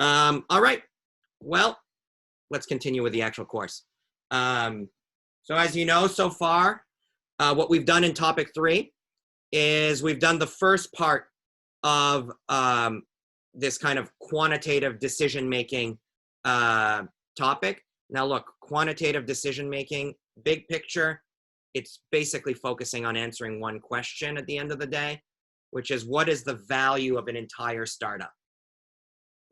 All right, well, let's continue with the actual course. So as you know, so far, what we've done in topic 3 is we've done the first part of this kind of quantitative decision-making topic. Now look, quantitative decision-making, big picture, it's basically focusing on answering one question at the end of the day, which is what is the value of an entire startup,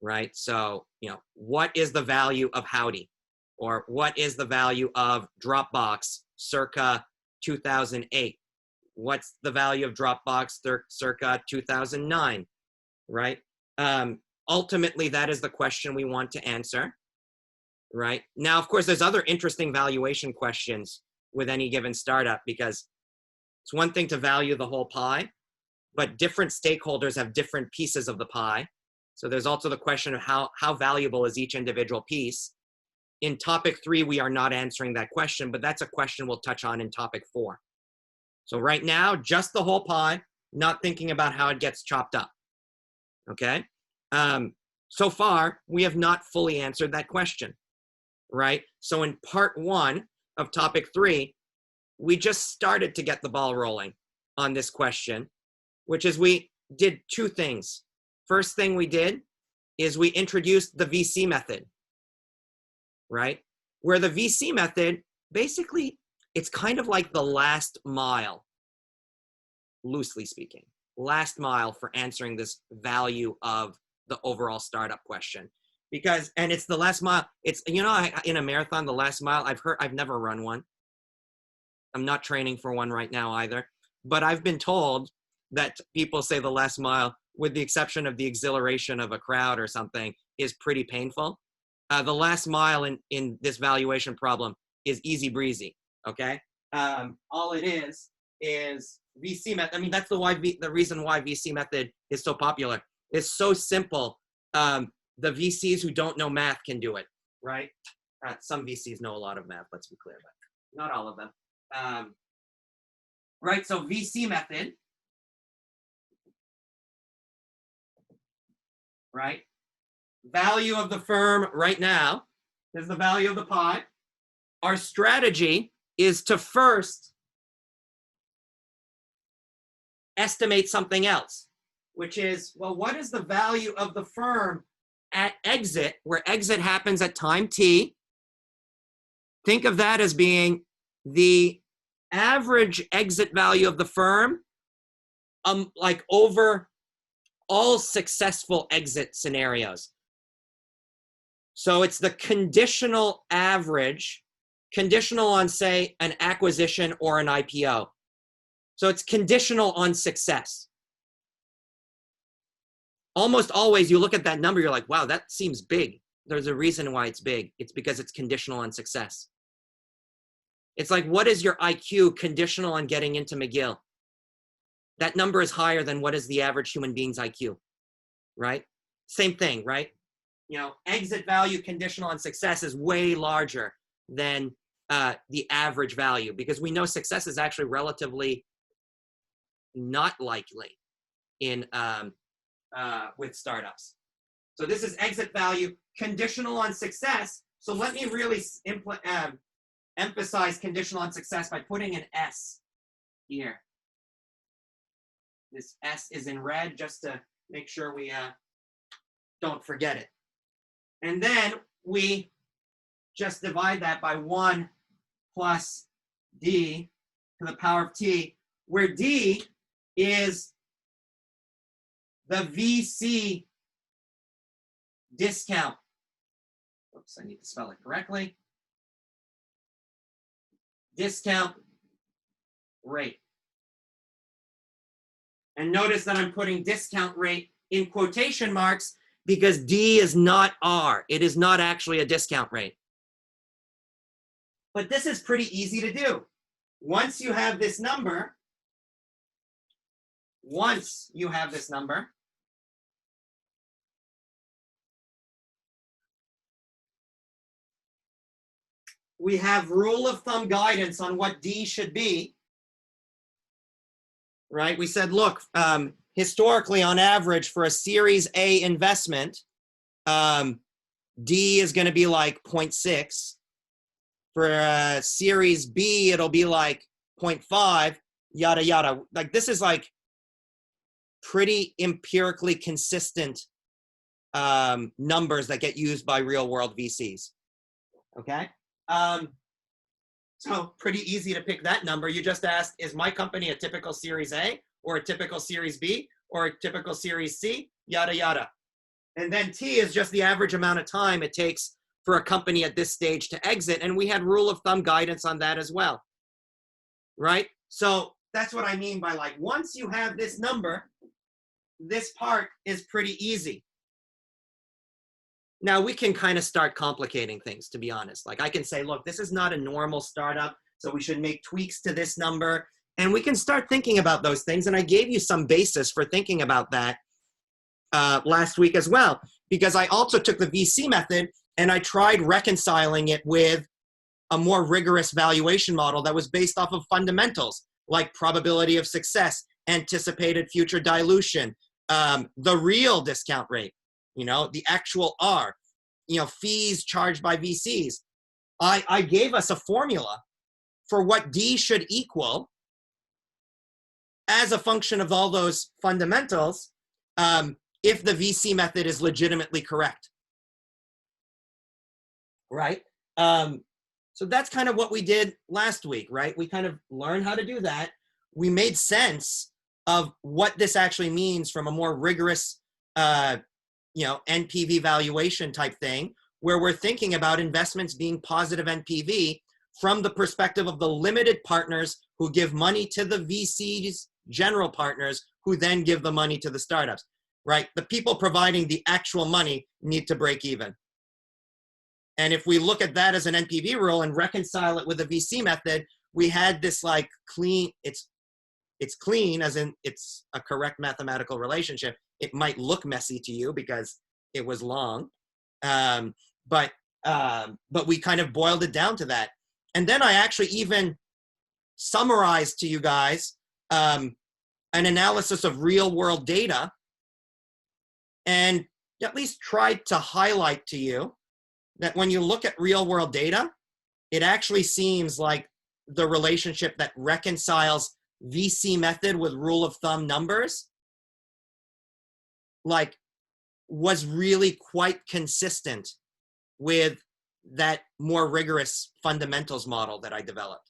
right? So, what is the value of Howdy? Or what is the value of Dropbox circa 2008? What's the value of Dropbox circa 2009, right? Ultimately, that is the question we want to answer, right? Now, of course, there's other interesting valuation questions with any given startup, because it's one thing to value the whole pie, but different stakeholders have different pieces of the pie. So there's also the question of how valuable is each individual piece. In topic 3, we are not answering that question, but that's a question we'll touch on in topic 4. So right now, just the whole pie, not thinking about how it gets chopped up, okay? So far, we have not fully answered that question, right? So in part 1 of topic 3, we just started to get the ball rolling on this question, which is we did 2 things. First thing we did is we introduced the VC method, right? Where the VC method, basically, it's kind of like the last mile, loosely speaking, last mile for answering this value of the overall startup question. Because, and it's the last mile, it's, in a marathon, the last mile, I've never run one. I'm not training for one right now either, but I've been told that people say the last mile, with the exception of the exhilaration of a crowd or something, is pretty painful. The last mile in this valuation problem is easy breezy, okay? All it is VC method. I mean, that's the reason why VC method is so popular. It's so simple. The VCs who don't know math can do it, right? Some VCs know a lot of math, let's be clear, but not all of them. Right, so VC method, right? Value of the firm right now is the value of the pie. Our strategy is to first estimate something else, which is, well, what is the value of the firm at exit, where exit happens at time t? Think of that as being the average exit value of the firm, like over all successful exit scenarios. So it's the conditional average, conditional on, say, an acquisition or an IPO. So it's conditional on success. Almost always you look at that number, you're like, wow, that seems big. There's a reason why it's big. It's because it's conditional on success. It's like, what is your IQ conditional on getting into McGill? That number is higher than what is the average human being's IQ, right? Same thing, right? Exit value conditional on success is way larger than the average value, because we know success is actually relatively not likely in with startups. So this is exit value conditional on success. So let me really emphasize conditional on success by putting an S here. This S is in red just to make sure we don't forget it. And then we just divide that by 1 plus D to the power of T, where D is the VC discount. Oops, I need to spell it correctly. Discount rate. And notice that I'm putting discount rate in quotation marks because D is not R. It is not actually a discount rate. But this is pretty easy to do. Once you have this number, we have rule of thumb guidance on what D should be, right? We said, look, historically, on average, for a Series A investment, D is going to be like 0.6. For series B, it'll be like 0.5, yada, yada. Like this is like pretty empirically consistent numbers that get used by real world VCs. Okay. So pretty easy to pick that number. You just asked, is my company a typical series A or a typical series B or a typical series C, yada, yada. And then T is just the average amount of time it takes for a company at this stage to exit. And we had rule of thumb guidance on that as well, right? So that's what I mean by like, once you have this number, this part is pretty easy. Now we can kind of start complicating things, to be honest. Like I can say, look, this is not a normal startup, so we should make tweaks to this number. And we can start thinking about those things. And I gave you some basis for thinking about that last week as well, because I also took the VC method and I tried reconciling it with a more rigorous valuation model that was based off of fundamentals like probability of success, anticipated future dilution, the real discount rate, you know, the actual R, you know, fees charged by VCs. I gave us a formula for what D should equal as a function of all those fundamentals if the VC method is legitimately correct, right? So that's kind of what we did last week, right? We kind of learned how to do that. We made sense of what this actually means from a more rigorous, you know, NPV valuation type thing, where we're thinking about investments being positive NPV from the perspective of the limited partners who give money to the VC's general partners who then give the money to the startups, right? The people providing the actual money need to break even. And if we look at that as an NPV rule and reconcile it with the VC method, we had this like clean, it's clean as in it's a correct mathematical relationship. It might look messy to you because it was long, but we kind of boiled it down to that. And then I actually even summarized to you guys an analysis of real world data and at least tried to highlight to you that when you look at real world data, it actually seems like the relationship that reconciles VC method with rule of thumb numbers, like, was really quite consistent with that more rigorous fundamentals model that I developed.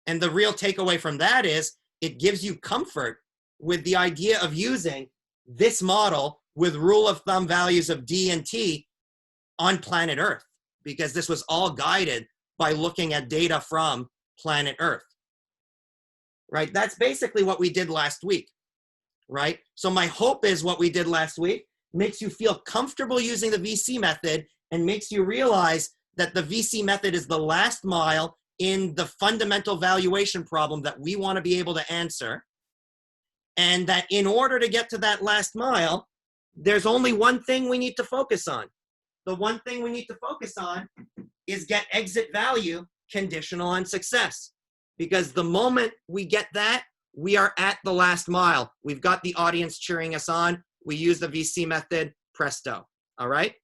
And the real takeaway from that is it gives you comfort with the idea of using this model with rule of thumb values of D and T on planet Earth, because this was all guided by looking at data from planet Earth, right? That's basically what we did last week, right? So my hope is what we did last week makes you feel comfortable using the VC method and makes you realize that the VC method is the last mile in the fundamental valuation problem that we want to be able to answer. And that in order to get to that last mile, there's only one thing we need to focus on. The one thing we need to focus on is get exit value conditional on success. Because the moment we get that, we are at the last mile. We've got the audience cheering us on. We use the VC method, presto, all right?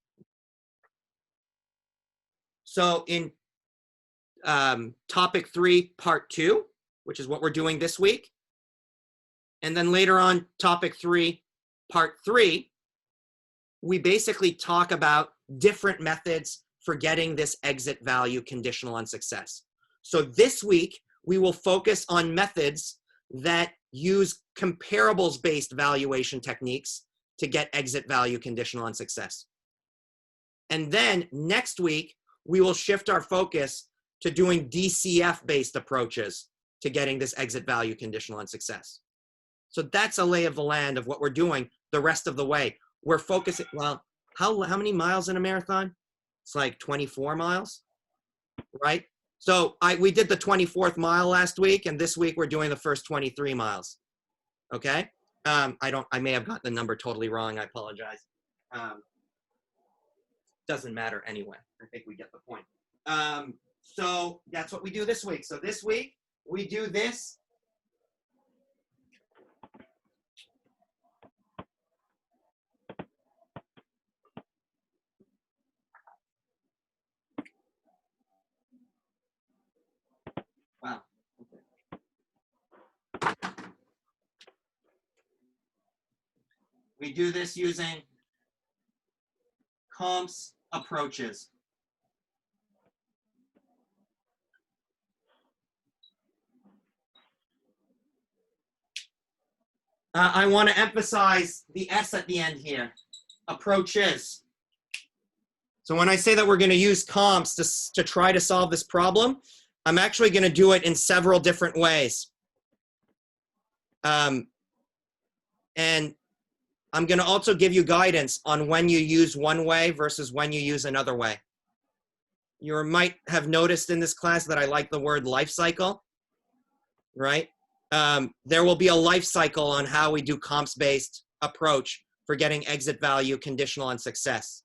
So in topic 3, part 2, which is what we're doing this week, and then later on, topic 3, part 3, we basically talk about different methods for getting this exit value conditional on success. So this week, we will focus on methods that use comparables-based valuation techniques to get exit value conditional on success. And then next week, we will shift our focus to doing DCF-based approaches to getting this exit value conditional on success. So that's a lay of the land of what we're doing the rest of the way. We're focusing, well, how many miles in a marathon? It's like 24 miles, right? So we did the 24th mile last week, and this week we're doing the first 23 miles, okay? I may have gotten the number totally wrong, I apologize. Doesn't matter anyway, I think we get the point. So that's what we do this week. So this week, we do this. We do this using comps approaches. I want to emphasize the S at the end here, approaches. So when I say that we're going to use comps to try to solve this problem, I'm actually going to do it in several different ways. And I'm going to also give you guidance on when you use one way versus when you use another way. You might have noticed in this class that I like the word life cycle, right? There will be a life cycle on how we do comps-based approach for getting exit value conditional on success.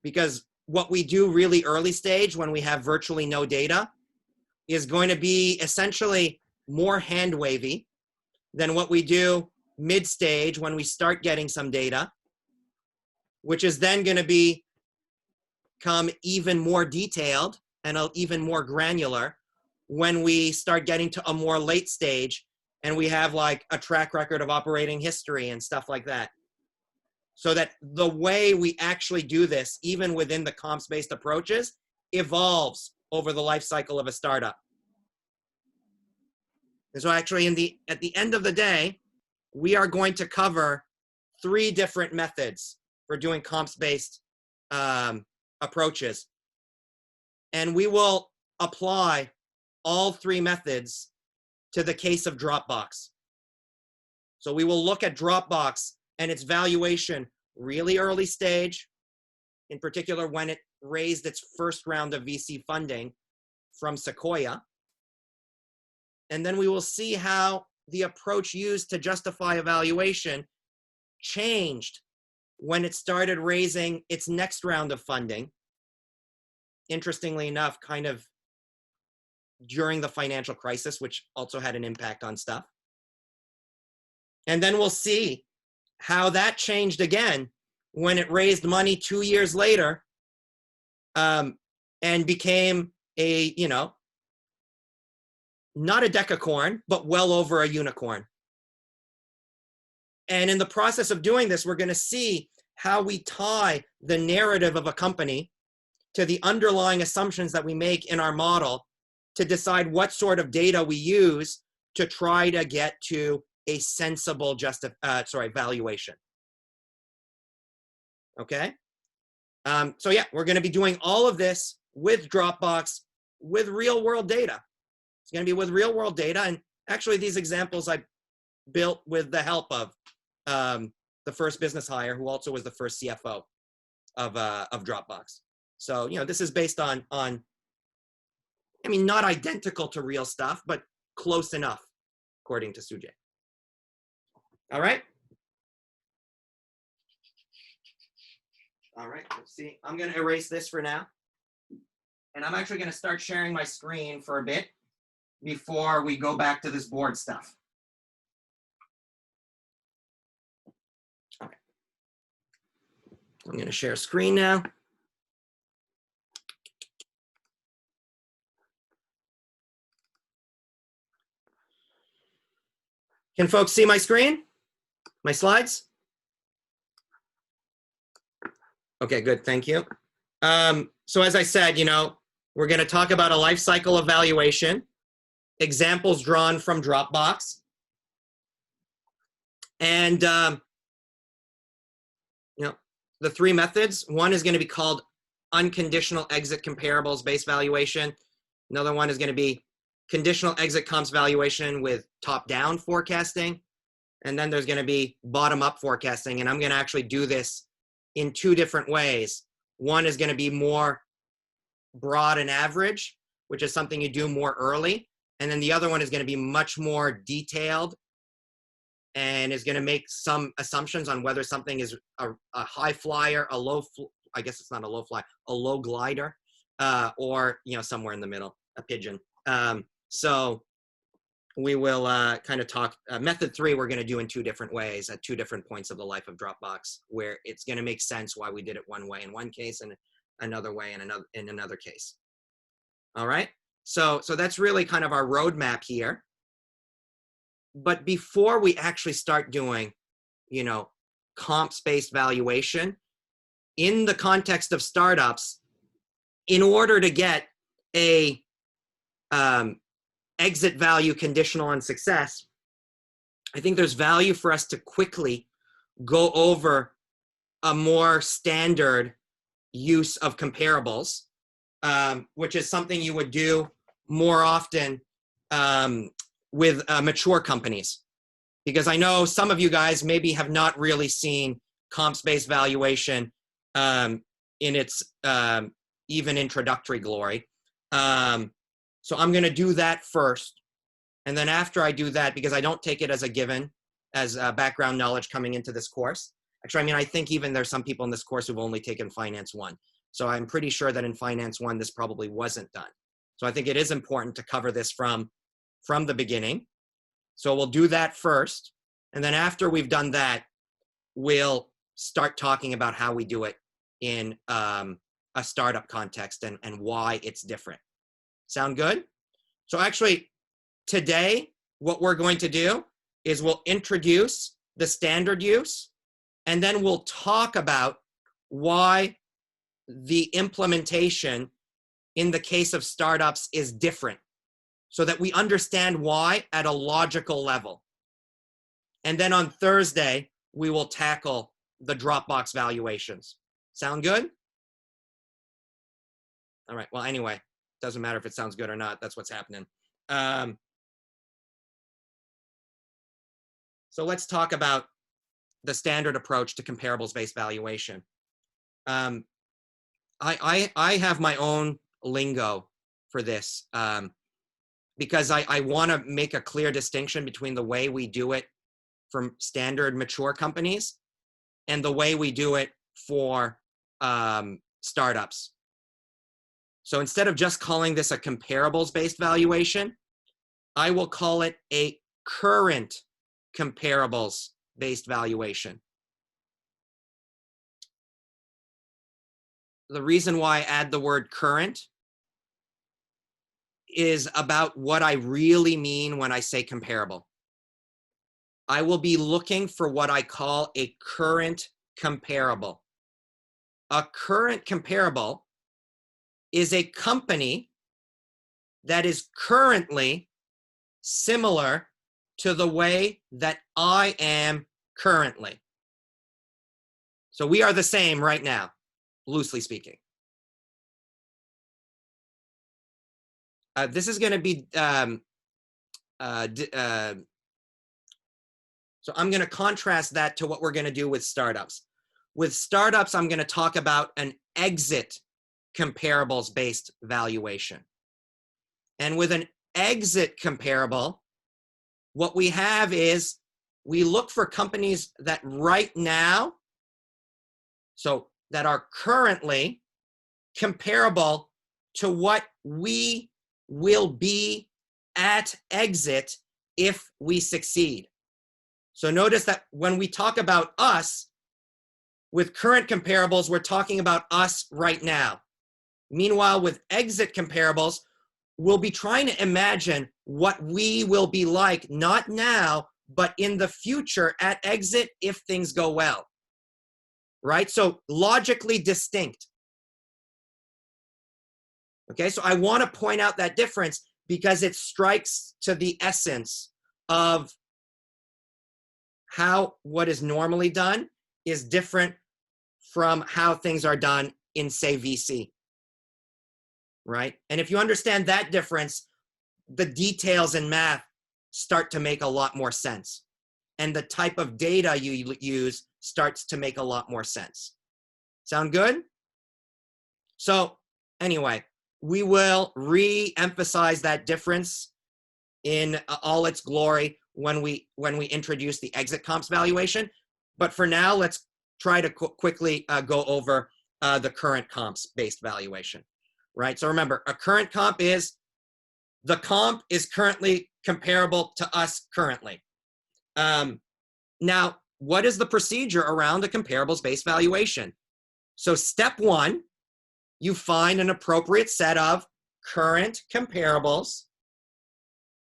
Because what we do really early stage when we have virtually no data is going to be essentially more hand-wavy than what we do mid-stage when we start getting some data, which is then going to become even more detailed and even more granular when we start getting to a more late stage and we have like a track record of operating history and stuff like that. So that the way we actually do this, even within the comps-based approaches, evolves over the life cycle of a startup. And so actually at the end of the day, we are going to cover 3 different methods for doing comps-based approaches. And we will apply all 3 methods to the case of Dropbox. So we will look at Dropbox and its valuation really early stage, in particular when it raised its first round of VC funding from Sequoia. And then we will see how the approach used to justify evaluation changed when it started raising its next round of funding. Interestingly enough, kind of during the financial crisis, which also had an impact on stuff. And then we'll see how that changed again when it raised money 2 years later and became a, not a decacorn, but well over a unicorn. And in the process of doing this, we're going to see how we tie the narrative of a company to the underlying assumptions that we make in our model to decide what sort of data we use to try to get to a sensible valuation. Okay? So yeah, we're going to be doing all of this with Dropbox with real-world data. It's going to be with real-world data, and actually these examples I built with the help of the first business hire, who also was the first CFO of Dropbox. So this is based on I mean, not identical to real stuff, but close enough, according to Sujay. All right. All right, let's see. I'm going to erase this for now. And I'm actually going to start sharing my screen for a bit before we go back to this board stuff. Okay. I'm going to share screen now. Can folks see my screen? My slides? Okay, good, thank you. So as I said, we're going to talk about a life cycle evaluation, examples drawn from Dropbox. And, the 3 methods, one is going to be called unconditional exit comparables based valuation. Another one is going to be conditional exit comps valuation with top-down forecasting. And then there's going to be bottom-up forecasting. And I'm going to actually do this in 2 different ways. One is going to be more broad and average, which is something you do more early. And then the other one is going to be much more detailed and is going to make some assumptions on whether something is a high flyer, a low, I guess it's not a low flyer, a low glider, or somewhere in the middle, a pigeon. So we will kind of talk, method 3 we're going to do in 2 different ways at 2 different points of the life of Dropbox, where it's going to make sense why we did it one way in one case and another way in another case. All right, so that's really kind of our roadmap here. But before we actually start doing comps-based valuation in the context of startups in order to get a exit value conditional on success. I think there's value for us to quickly go over a more standard use of comparables, which is something you would do more often with mature companies. Because I know some of you guys maybe have not really seen comps-based valuation in its even introductory glory. So I'm going to do that first. And then after I do that, because I don't take it as a given, as background knowledge coming into this course. Actually, I mean, I think even there's some people in this course who've only taken Finance 1. So I'm pretty sure that in Finance 1, this probably wasn't done. So I think it is important to cover this from the beginning. So we'll do that first. And then after we've done that, we'll start talking about how we do it in a startup context and why it's different. Sound good? So actually, today, what we're going to do is we'll introduce the standard use, and then we'll talk about why the implementation in the case of startups is different, so that we understand why at a logical level. And then on Thursday, we will tackle the Dropbox valuations. Sound good? All right, well, anyway, doesn't matter if it sounds good or not, that's what's happening. So let's talk about the standard approach to comparables-based valuation. I have my own lingo for this because I want to make a clear distinction between the way we do it from standard mature companies and the way we do it for startups. So instead of just calling this a comparables-based valuation, I will call it a current comparables-based valuation. The reason why I add the word current is about what I really mean when I say comparable. I will be looking for what I call a current comparable. A current comparable is a company that is currently similar to the way that I am currently. So we are the same right now, loosely speaking. This is going to be, so I'm going to contrast that to what we're going to do with startups. With startups, I'm going to talk about an exit comparables-based valuation. And with an exit comparable, what we have is we look for companies that right now, so that are currently comparable to what we will be at exit if we succeed. So notice that when we talk about us, with current comparables, we're talking about us right now. Meanwhile, with exit comparables, we'll be trying to imagine what we will be like, not now, but in the future at exit if things go well, right? So logically distinct. Okay, so I want to point out that difference because it strikes to the essence of how what is normally done is different from how things are done in, say, VC. Right? And if you understand that difference, the details in math start to make a lot more sense. And the type of data you use starts to make a lot more sense. Sound good? So anyway, we will re-emphasize that difference in all its glory when we introduce the exit comps valuation. But for now, let's try to quickly go over the current comps based valuation. Right, so remember, a current comp is the comp is currently comparable to us currently. Now, what is the procedure around a comparables-based valuation? So step one, you find an appropriate set of current comparables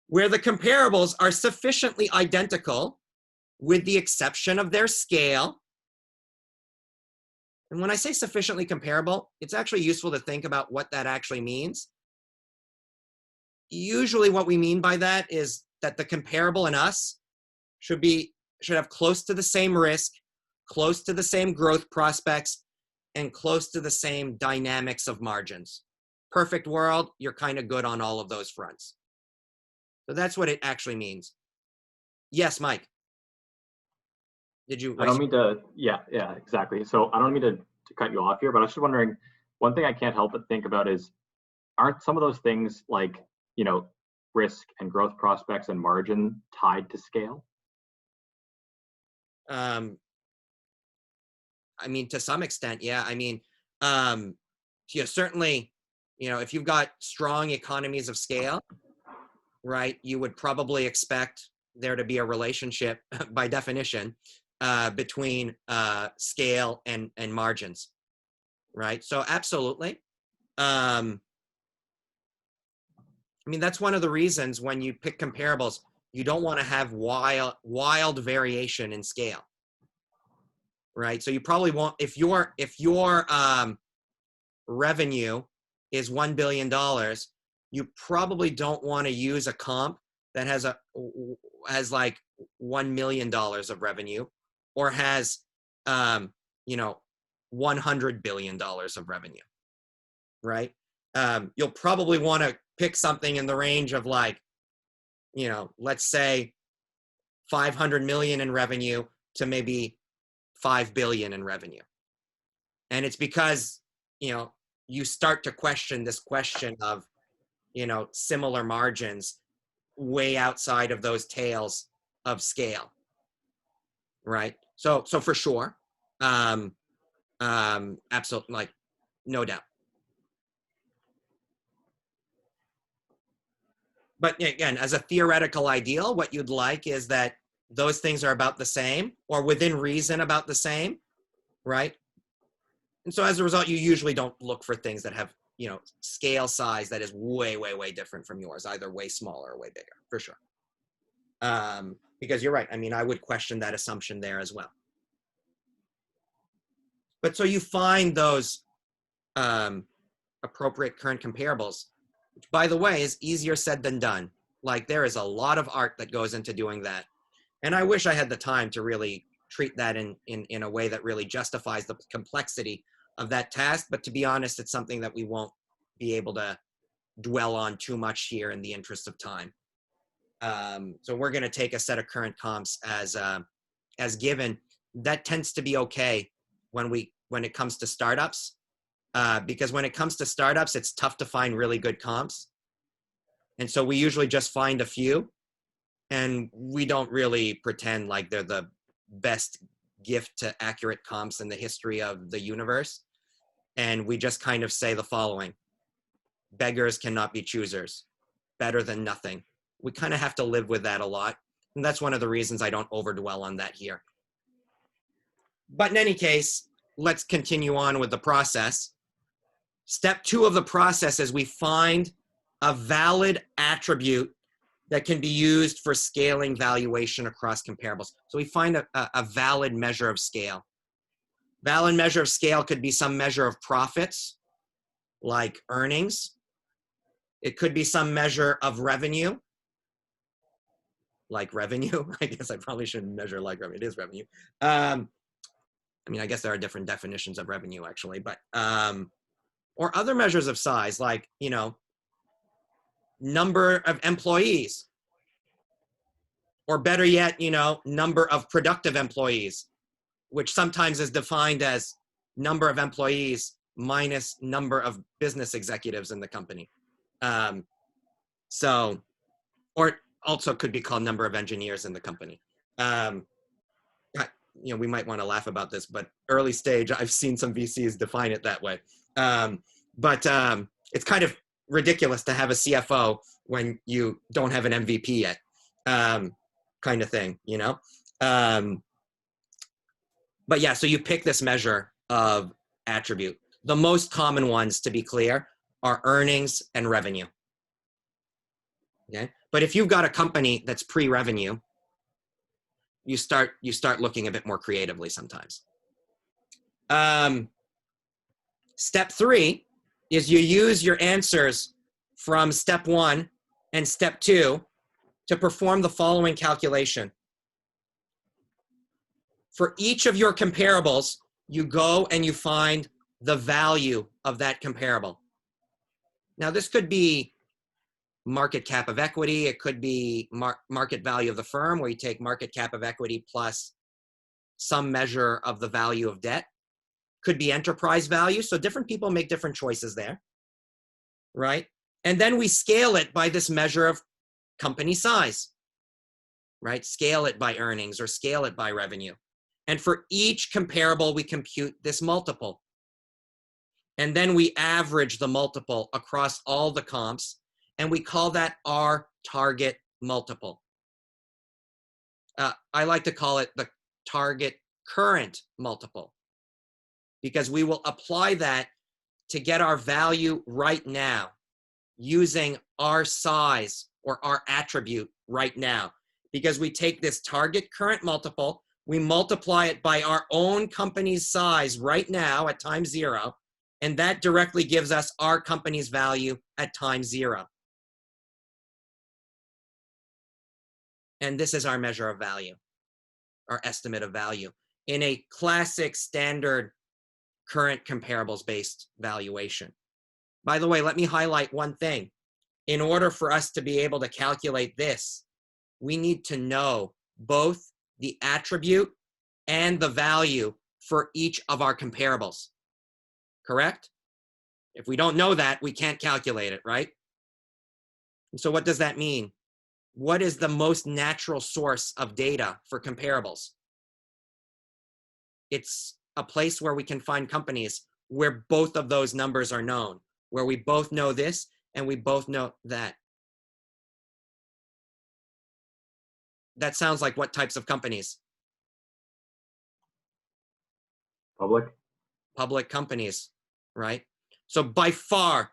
where the comparables are sufficiently identical with the exception of their scale. And when I say sufficiently comparable, it's actually useful to think about what that actually means. Usually what we mean by that is that the comparable in us should have close to the same risk, close to the same growth prospects, and close to the same dynamics of margins. Perfect world, you're kind of good on all of those fronts. So that's what it actually means. Yes, Mike. Did you? I don't mean to, yeah, exactly. So I don't mean to cut you off here, but I was just wondering, one thing I can't help but think about is, aren't some of those things like, risk and growth prospects and margin tied to scale? I mean, to some extent, yeah. I mean, certainly, if you've got strong economies of scale, right, you would probably expect there to be a relationship by definition between scale and margins, right? So absolutely. I mean, that's one of the reasons when you pick comparables, you don't want to have wild variation in scale, right? So you probably won't, if your revenue is $1 billion, you probably don't want to use a comp that has like $1 million of revenue, or has $100 billion of revenue, right? You'll probably want to pick something in the range of like, let's say 500 million in revenue to maybe 5 billion in revenue. And it's because, you start to question this question of, similar margins way outside of those tails of scale, right? So for sure, absolutely, like, no doubt. But again, as a theoretical ideal, what you'd like is that those things are about the same, or within reason about the same, right? And so as a result, you usually don't look for things that have, scale size that is way, way, way different from yours, either way smaller or way bigger, for sure. Because you're right. I mean, I would question that assumption there as well. But so you find those appropriate current comparables, which, by the way, is easier said than done. Like, there is a lot of art that goes into doing that. And I wish I had the time to really treat that in a way that really justifies the complexity of that task. But to be honest, it's something that we won't be able to dwell on too much here in the interest of time. So we're going to take a set of current comps as given. That tends to be okay when it comes to startups, because when it comes to startups, it's tough to find really good comps. And so we usually just find a few, and we don't really pretend like they're the best gift to accurate comps in the history of the universe. And we just kind of say the following: beggars cannot be choosers, better than nothing. We kind of have to live with that a lot. And that's one of the reasons I don't overdwell on that here. But in any case, let's continue on with the process. Step 2 of the process is we find a valid attribute that can be used for scaling valuation across comparables. So we find a valid measure of scale. Valid measure of scale could be some measure of profits, like earnings. It could be some measure of revenue, like revenue. I guess I probably shouldn't measure like revenue. It is revenue. I mean, I guess there are different definitions of revenue, actually, but or other measures of size, like, number of employees, or better yet, number of productive employees, which sometimes is defined as number of employees minus number of business executives in the company. So, or also could be called number of engineers in the company. We might want to laugh about this, but early stage, I've seen some VCs define it that way. But it's kind of ridiculous to have a CFO when you don't have an MVP yet, kind of thing, But yeah, so you pick this measure of attribute. The most common ones, to be clear, are earnings and revenue. Okay, but if you've got a company that's pre-revenue, you start looking a bit more creatively sometimes. Step 3 is you use your answers from step 1 and step 2 to perform the following calculation. For each of your comparables, you go and you find the value of that comparable. Now, this could be market cap of equity. It could be market value of the firm, where you take market cap of equity plus some measure of the value of debt. Could be enterprise value. So different people make different choices there, right? And then we scale it by this measure of company size, right? Scale it by earnings or scale it by revenue. And for each comparable, we compute this multiple. And then we average the multiple across all the comps, and we call that our target multiple. I like to call it the target current multiple, because we will apply that to get our value right now using our size or our attribute right now. Because we take this target current multiple, we multiply it by our own company's size right now at time 0, and that directly gives us our company's value at time 0. And this is our measure of value, our estimate of value, in a classic standard current comparables-based valuation. By the way, let me highlight one thing. In order for us to be able to calculate this, we need to know both the attribute and the value for each of our comparables. Correct? If we don't know that, we can't calculate it, right? And so what does that mean? What is the most natural source of data for comparables? It's a place where we can find companies where both of those numbers are known, where we both know this and we both know that. That sounds like what types of companies? Public companies, right? So by far,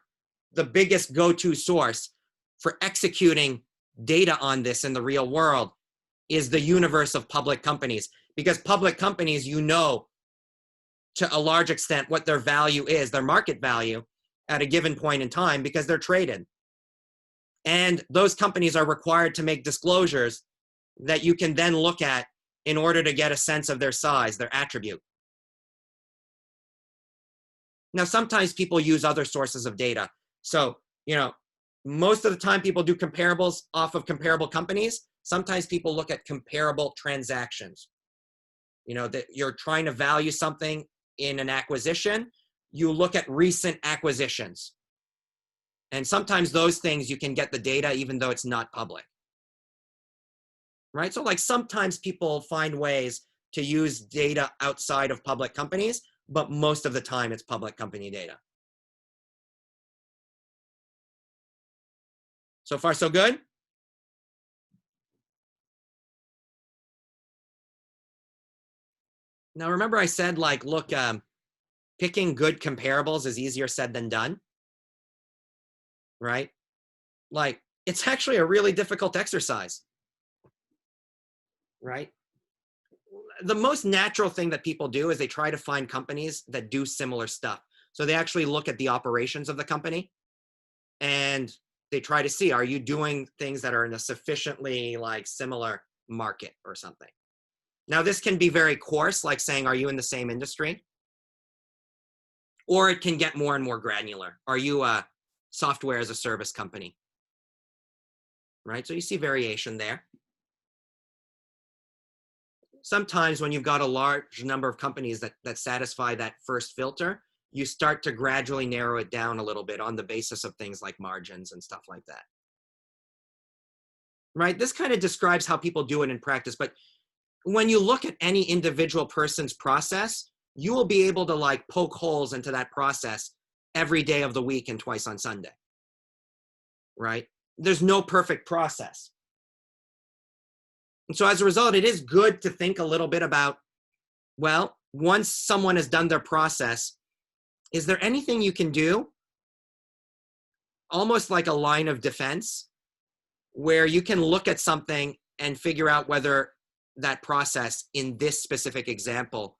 the biggest go-to source for executing data on this in the real world is the universe of public companies. Because public companies, you know, to a large extent what their value is, their market value at a given point in time, because they're traded. And those companies are required to make disclosures that you can then look at in order to get a sense of their size, their attribute. Now, sometimes people use other sources of data. So, you know, most of the time people do comparables off of comparable companies. Sometimes people look at comparable transactions. You know, that you're trying to value something in an acquisition, you look at recent acquisitions. And sometimes those things you can get the data even though it's not public. Right? So like sometimes people find ways to use data outside of public companies, but most of the time it's public company data. So far, so good? Now, remember I said, like, look, picking good comparables is easier said than done, right? Like, it's actually a really difficult exercise, right? The most natural thing that people do is they try to find companies that do similar stuff. So they actually look at the operations of the company and they try to see, are you doing things that are in a sufficiently like similar market or something? Now, this can be very coarse, like saying, are you in the same industry? Or it can get more and more granular. Are you a software as a service company? Right? So you see variation there. Sometimes when you've got a large number of companies that satisfy that first filter, you start to gradually narrow it down a little bit on the basis of things like margins and stuff like that. Right? This kind of describes how people do it in practice, but when you look at any individual person's process, you will be able to like poke holes into that process every day of the week and twice on Sunday, right? There's no perfect process. And so as a result, it is good to think a little bit about, well, once someone has done their process, is there anything you can do, almost like a line of defense, where you can look at something and figure out whether that process in this specific example,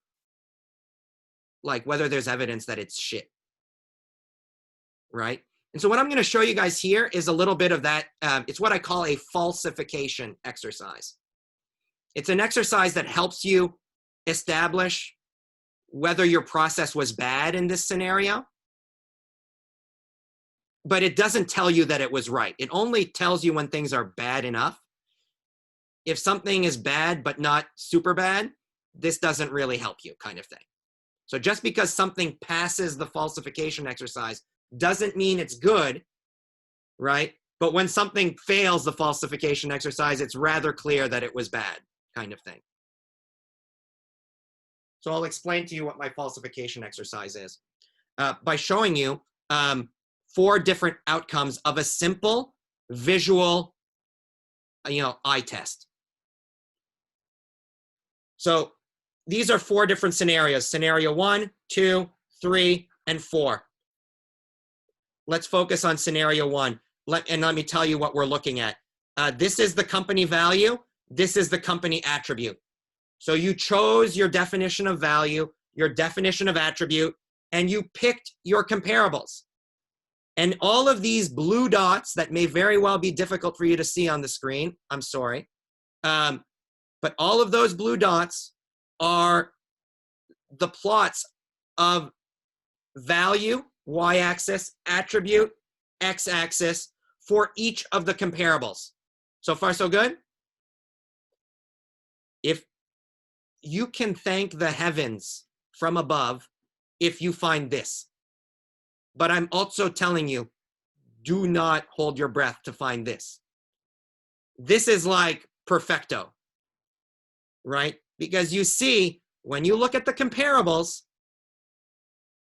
like whether there's evidence that it's shit, right? And so what I'm going to show you guys here is a little bit of that. It's what I call a falsification exercise. It's an exercise that helps you establish whether your process was bad in this scenario, but it doesn't tell you that it was right. It only tells you when things are bad enough. If something is bad but not super bad, this doesn't really help you, kind of thing. So just because something passes the falsification exercise doesn't mean it's good, right? But when something fails the falsification exercise, it's rather clear that it was bad, kind of thing. So I'll explain to you what my falsification exercise is by showing you 4 different outcomes of a simple visual, eye test. So these are 4 different scenarios: scenario 1, 2, 3, and 4. Let's focus on scenario 1. Let me tell you what we're looking at. This is the company value. This is the company attribute. So you chose your definition of value, your definition of attribute, and you picked your comparables. And all of these blue dots that may very well be difficult for you to see on the screen, I'm sorry, but all of those blue dots are the plots of value, y-axis, attribute, x-axis, for each of the comparables. So far, so good? If you can thank the heavens from above if you find this. But I'm also telling you, do not hold your breath to find this. This is like perfecto, right? Because you see, when you look at the comparables,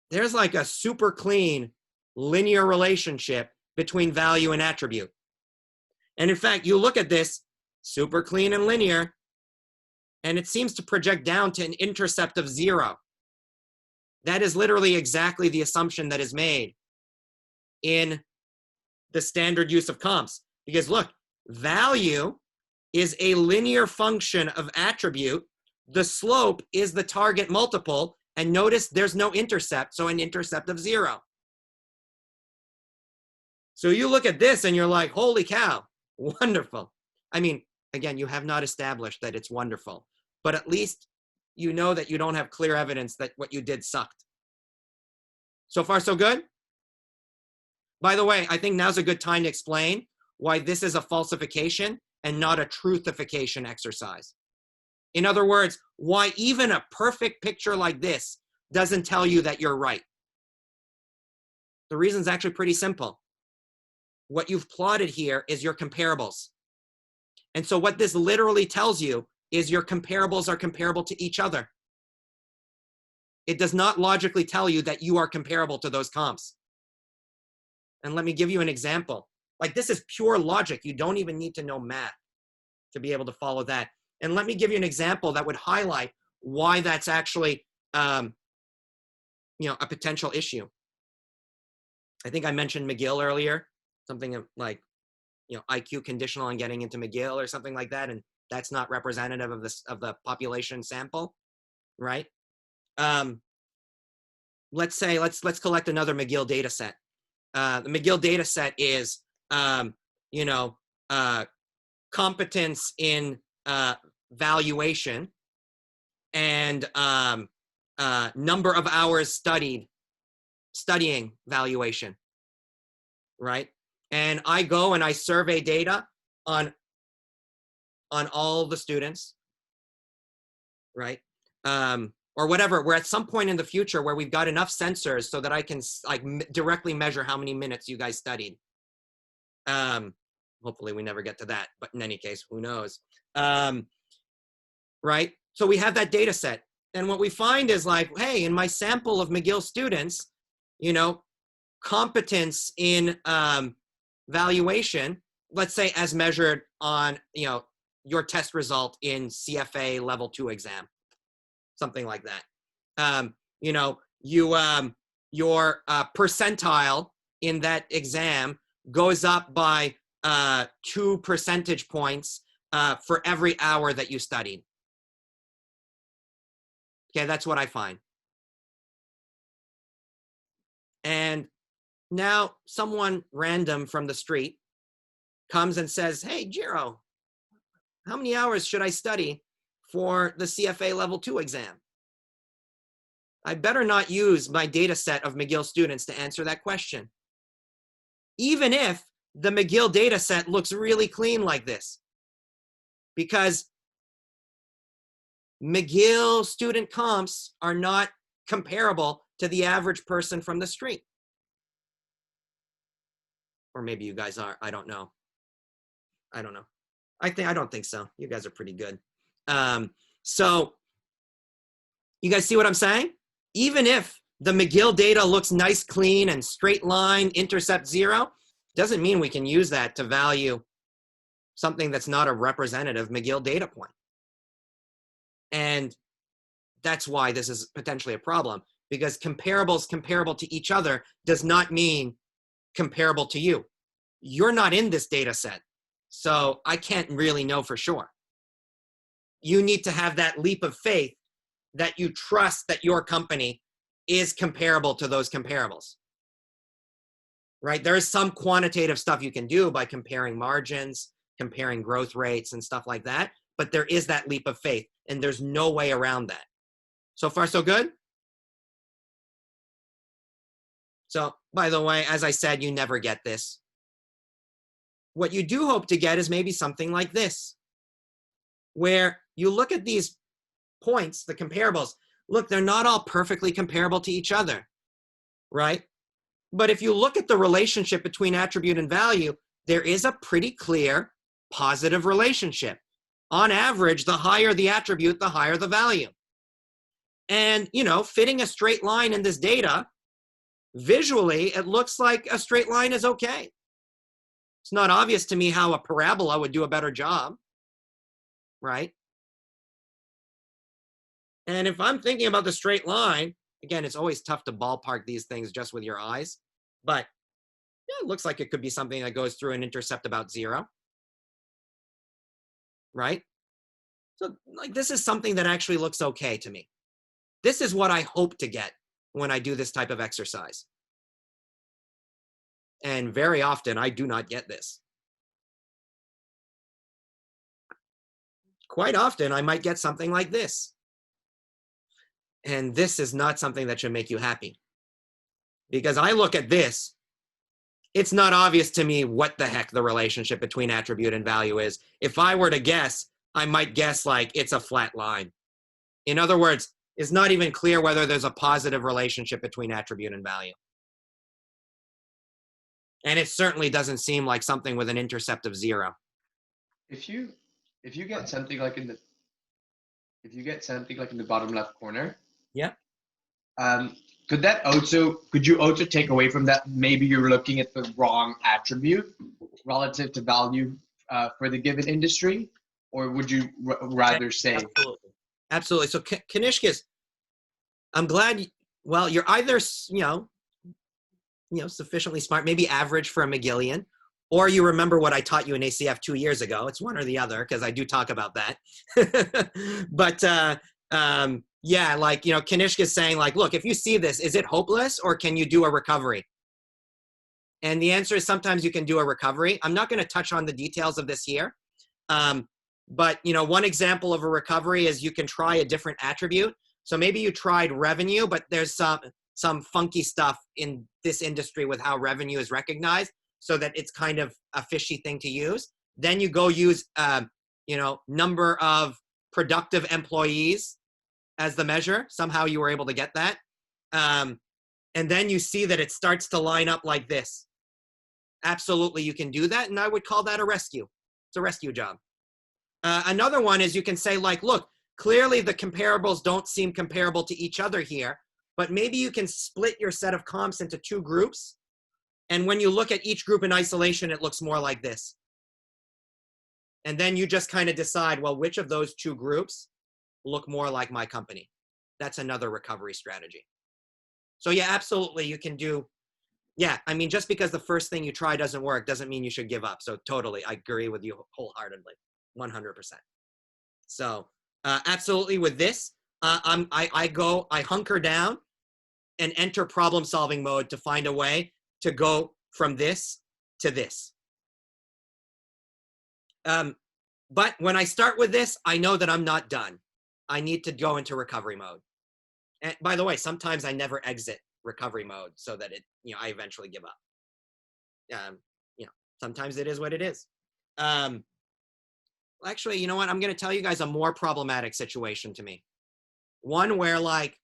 there's like a super clean linear relationship between value and attribute. And in fact, you look at this, super clean and linear, and it seems to project down to an intercept of 0. That is literally exactly the assumption that is made in the standard use of comps. Because look, value is a linear function of attribute. The slope is the target multiple. And notice there's no intercept, so an intercept of 0. So you look at this and you're like, holy cow, wonderful. I mean, again, you have not established that it's wonderful, but at least you know that you don't have clear evidence that what you did sucked. So far, so good? By the way, I think now's a good time to explain why this is a falsification and not a truthification exercise. In other words, why even a perfect picture like this doesn't tell you that you're right. The reason's actually pretty simple. What you've plotted here is your comparables. And so what this literally tells you is your comparables are comparable to each other. It does not logically tell you that you are comparable to those comps. And let me give you an example. Like, this is pure logic. You don't even need to know math to be able to follow that. And let me give you an example that would highlight why that's actually, a potential issue. I think I mentioned McGill earlier, something like, IQ conditional on getting into McGill or something like that, and that's not representative of the population sample, right? Let's say let's collect another McGill data set. The McGill data set is competence in valuation and number of hours studying valuation, right? And I go and I survey data on all the students, right? Or whatever. We're at some point in the future where we've got enough sensors so that I can directly measure how many minutes you guys studied. Hopefully we never get to that, but in any case, who knows? Right? So we have that data set. And what we find is like, hey, in my sample of McGill students, competence in valuation, let's say as measured on, your test result in CFA level 2 exam, something like that. Your percentile in that exam goes up by 2 percentage points for every hour that you studied. Okay, that's what I find. And now someone random from the street comes and says, hey, Jiro, how many hours should I study for the CFA Level 2 exam? I better not use my data set of McGill students to answer that question. Even if the McGill data set looks really clean like this, because McGill student comps are not comparable to the average person from the street. Or maybe you guys are, I don't know. I don't know. I don't think so. You guys are pretty good. So you guys see what I'm saying? Even if the McGill data looks nice, clean, and straight line, intercept 0, doesn't mean we can use that to value something that's not a representative McGill data point. And that's why this is potentially a problem, because comparables comparable to each other does not mean comparable to you. You're not in this data set, so I can't really know for sure. You need to have that leap of faith that you trust that your company is comparable to those comparables, right? There is some quantitative stuff you can do by comparing margins, comparing growth rates and stuff like that, but there is that leap of faith, and there's no way around that. So far, so good? So, by the way, as I said, you never get this. What you do hope to get is maybe something like this, where you look at these points, the comparables, look, they're not all perfectly comparable to each other, right? But if you look at the relationship between attribute and value, there is a pretty clear positive relationship. On average, the higher the attribute, the higher the value. And, you know, fitting a straight line in this data, visually, it looks like a straight line is okay. It's not obvious to me how a parabola would do a better job, right? And if I'm thinking about the straight line, again, it's always tough to ballpark these things just with your eyes, but yeah, it looks like it could be something that goes through an intercept about 0, right? So like this is something that actually looks okay to me. This is what I hope to get when I do this type of exercise. And very often I do not get this. Quite often I might get something like this. And this is not something that should make you happy. Because I look at this, it's not obvious to me what the heck the relationship between attribute and value is. If I were to guess, I might guess like it's a flat line. In other words, it's not even clear whether there's a positive relationship between attribute and value. And it certainly doesn't seem like something with an intercept of 0. If you get something like in the bottom left corner, yeah. Could you also take away from that maybe you're looking at the wrong attribute relative to value for the given industry, or would you rather say? Absolutely. So Kanishkas, I'm glad. Well, you're either sufficiently smart, maybe average for a McGillian, or you remember what I taught you in ACF 2 years ago. It's one or the other, because I do talk about that. But yeah, like, Kanishka's saying like, look, if you see this, is it hopeless or can you do a recovery? And the answer is sometimes you can do a recovery. I'm not going to touch on the details of this here. But, one example of a recovery is you can try a different attribute. So maybe you tried revenue, but there's some funky stuff in this industry with how revenue is recognized, so that it's kind of a fishy thing to use. Then you go use, number of productive employees as the measure. Somehow you were able to get that. And then you see that it starts to line up like this. Absolutely, you can do that. And I would call that a rescue. It's a rescue job. Another one is you can say like, look, clearly the comparables don't seem comparable to each other here, but maybe you can split your set of comps into 2 groups. And when you look at each group in isolation, it looks more like this. And then you just kind of decide, well, which of those 2 groups look more like my company? That's another recovery strategy. So yeah, absolutely, you can do, yeah, I mean, just because the first thing you try doesn't work doesn't mean you should give up. So totally, I agree with you wholeheartedly, 100%. So absolutely with this, I hunker down and enter problem solving mode to find a way to go from this to this. But when I start with this, I know that I'm not done. I need to go into recovery mode. And by the way, sometimes I never exit recovery mode so that I eventually give up. Sometimes it is what it is. Actually, you know what? I'm going to tell you guys a more problematic situation to me. One where like,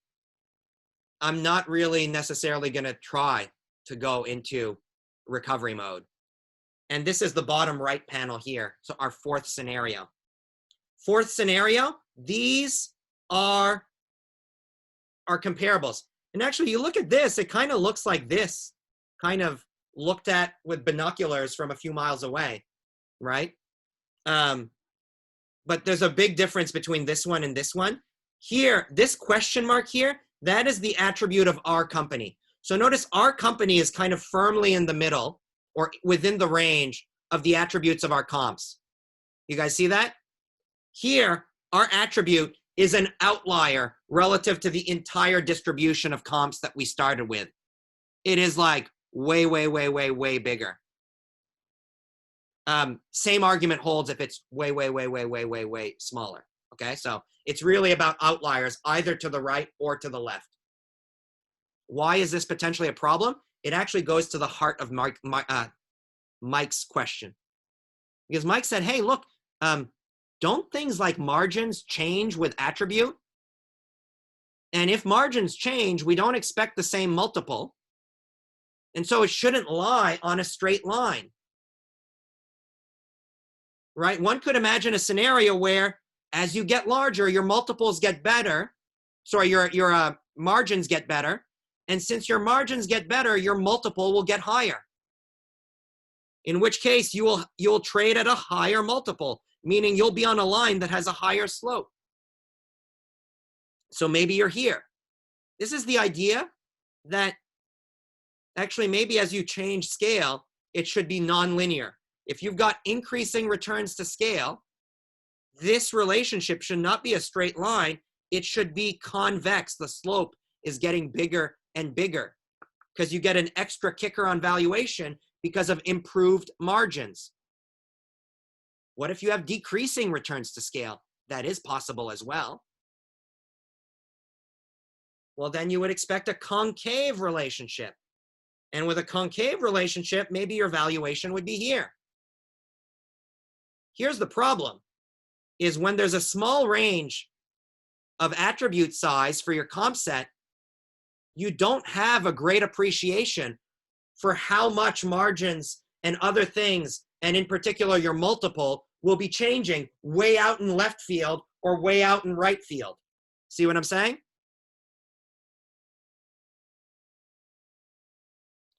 I'm not really necessarily going to try to go into recovery mode. And this is the bottom right panel here. So our fourth scenario. Fourth scenario, these are our comparables. And actually, you look at this, it kind of looks like this, kind of looked at with binoculars from a few miles away, right? But there's a big difference between this one and this one. Here, this question mark here, that is the attribute of our company. So notice our company is kind of firmly in the middle or within the range of the attributes of our comps. You guys see that? Here, our attribute is an outlier relative to the entire distribution of comps that we started with. It is like way, way, way, way, way bigger. Same argument holds if it's way, way, way, way, way, way, way smaller. Okay, so it's really about outliers either to the right or to the left. Why is this potentially a problem? It actually goes to the heart of Mike's question. Because Mike said, hey, look, don't things like margins change with attribute? And if margins change, we don't expect the same multiple. And so it shouldn't lie on a straight line. Right? One could imagine a scenario where as you get larger, your multiples get better. Sorry, your margins get better. And since your margins get better, your multiple will get higher. In which case you'll trade at a higher multiple, meaning you'll be on a line that has a higher slope. So maybe you're here. This is the idea that actually maybe as you change scale, it should be nonlinear. If you've got increasing returns to scale, this relationship should not be a straight line. It should be convex. The slope is getting bigger and bigger because you get an extra kicker on valuation because of improved margins. What if you have decreasing returns to scale? That is possible as well. Well, then you would expect a concave relationship. And with a concave relationship, maybe your valuation would be here. Here's the problem, is when there's a small range of attribute size for your comp set, you don't have a great appreciation for how much margins and other things, and in particular your multiple, will be changing way out in left field or way out in right field. See what I'm saying?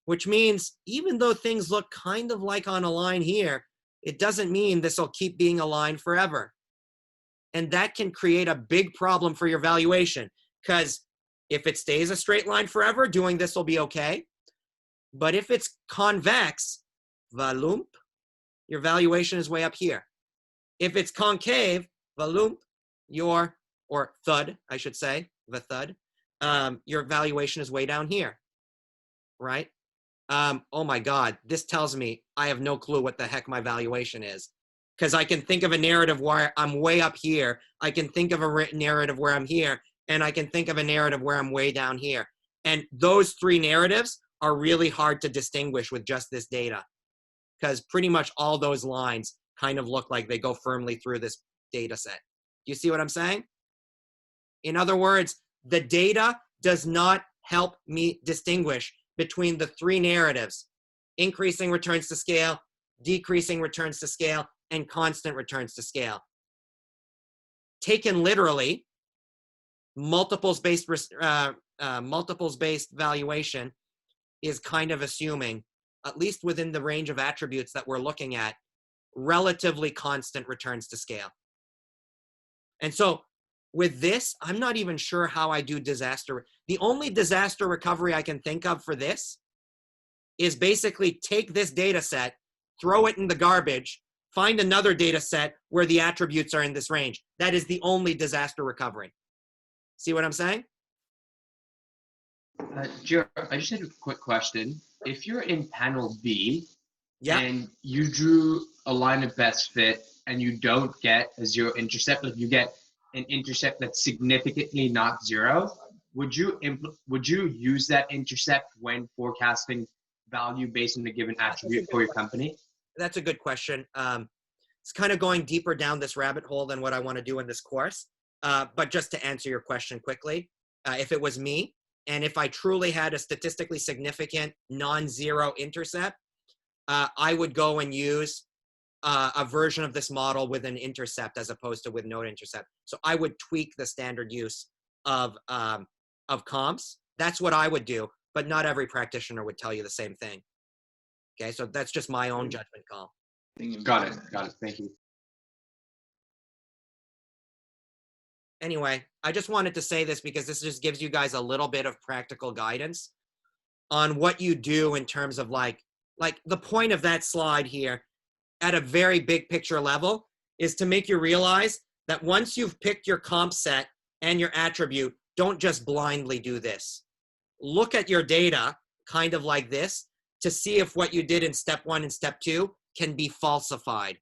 Which means even though things look kind of like on a line here, it doesn't mean this will keep being a line forever. And that can create a big problem for your valuation, because if it stays a straight line forever, doing this will be okay. But if it's convex, valump, your valuation is way up here. If it's concave, valump, or thud, I should say, the thud, your valuation is way down here, right? Oh my God, this tells me I have no clue what the heck my valuation is. Because I can think of a narrative where I'm way up here. I can think of a narrative where I'm here. And I can think of a narrative where I'm way down here. And those three narratives are really hard to distinguish with just this data. Because pretty much all those lines kind of look like they go firmly through this data set. Do you see what I'm saying? In other words, the data does not help me distinguish between the three narratives: increasing returns to scale, decreasing returns to scale, and constant returns to scale. Taken literally, multiples-based valuation is kind of assuming, at least within the range of attributes that we're looking at, relatively constant returns to scale. And so with this, I'm not even sure how I do disaster. The only disaster recovery I can think of for this is basically take this data set, throw it in the garbage, find another data set where the attributes are in this range. That is the only disaster recovery. See what I'm saying? Jiro, I just had a quick question. If you're in panel B Yeah. and you drew a line of best fit and you don't get a zero intercept, like you get an intercept that's significantly not zero, would you use that intercept when forecasting value based on a given attribute for your company? That's a good question. It's kind of going deeper down this rabbit hole than what I want to do in this course. But just to answer your question quickly, if it was me, and if I truly had a statistically significant non-zero intercept, I would go and use a version of this model with an intercept as opposed to with no intercept. So I would tweak the standard use of comps. That's what I would do, but not every practitioner would tell you the same thing. Okay, so that's just my own judgment call. Got it. Thank you. Anyway, I just wanted to say this because this just gives you guys a little bit of practical guidance on what you do in terms of like the point of that slide here at a very big picture level is to make you realize that once you've picked your comp set and your attribute, don't just blindly do this. Look at your data kind of like this to see if what you did in step 1 and step 2 can be falsified.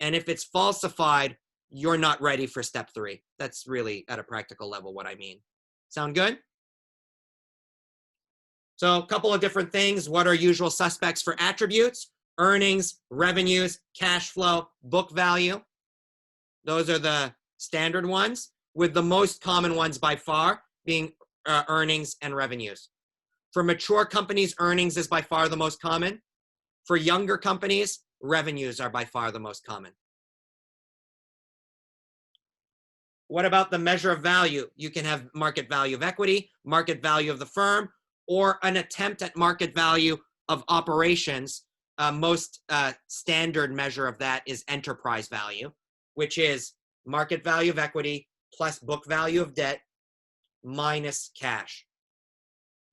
And if it's falsified, you're not ready for step 3. That's really at a practical level what I mean. Sound good? So a couple of different things. What are usual suspects for attributes? Earnings, revenues, cash flow, book value. Those are the standard ones, with the most common ones by far being earnings and revenues. For mature companies, earnings is by far the most common. For younger companies, revenues are by far the most common. What about the measure of value? You can have market value of equity, market value of the firm, or an attempt at market value of operations. Most standard measure of that is enterprise value, which is market value of equity plus book value of debt minus cash.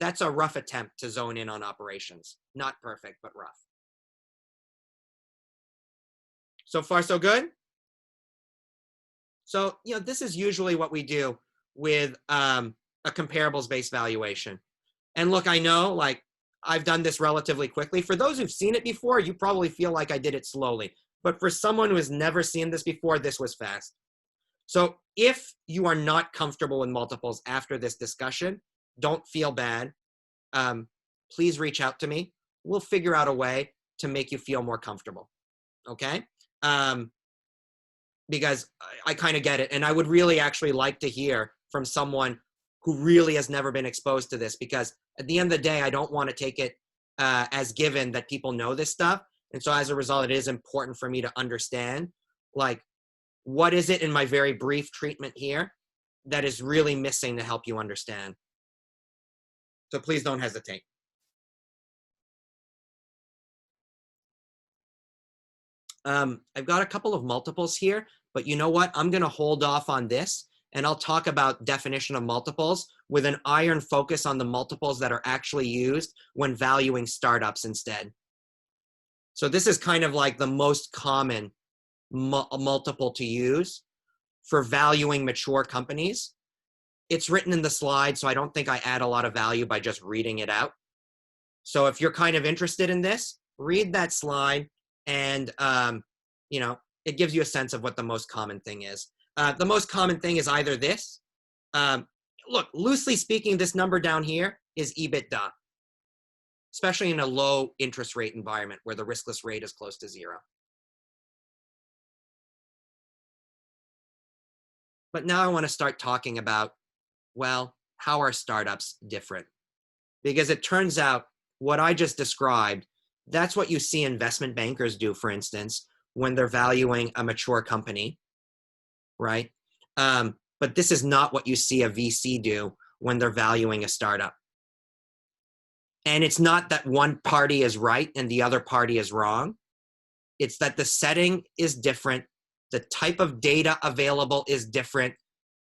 That's a rough attempt to zone in on operations. Not perfect, but rough. So far, so good? So, this is usually what we do with a comparables-based valuation. And look, I know, I've done this relatively quickly. For those who've seen it before, you probably feel like I did it slowly. But for someone who has never seen this before, this was fast. So if you are not comfortable with multiples after this discussion, don't feel bad. Please reach out to me. We'll figure out a way to make you feel more comfortable. Okay? Because I kind of get it. And I would really actually like to hear from someone who really has never been exposed to this, because at the end of the day, I don't want to take it as given that people know this stuff. And so as a result, it is important for me to understand, what is it in my very brief treatment here that is really missing to help you understand. So please don't hesitate. I've got a couple of multiples here, but you know what? I'm going to hold off on this, and I'll talk about definition of multiples with an iron focus on the multiples that are actually used when valuing startups instead. So this is kind of like the most common multiple to use for valuing mature companies. It's written in the slide, so I don't think I add a lot of value by just reading it out. So if you're kind of interested in this, read that slide, and it gives you a sense of what the most common thing is. The most common thing is either this. Look, loosely speaking, this number down here is EBITDA, especially in a low interest rate environment where the riskless rate is close to 0. But now I want to start talking about, well, how are startups different? Because it turns out what I just described, that's what you see investment bankers do, for instance, when they're valuing a mature company, right? But this is not what you see a VC do when they're valuing a startup. And it's not that one party is right and the other party is wrong. It's that the setting is different. The type of data available is different.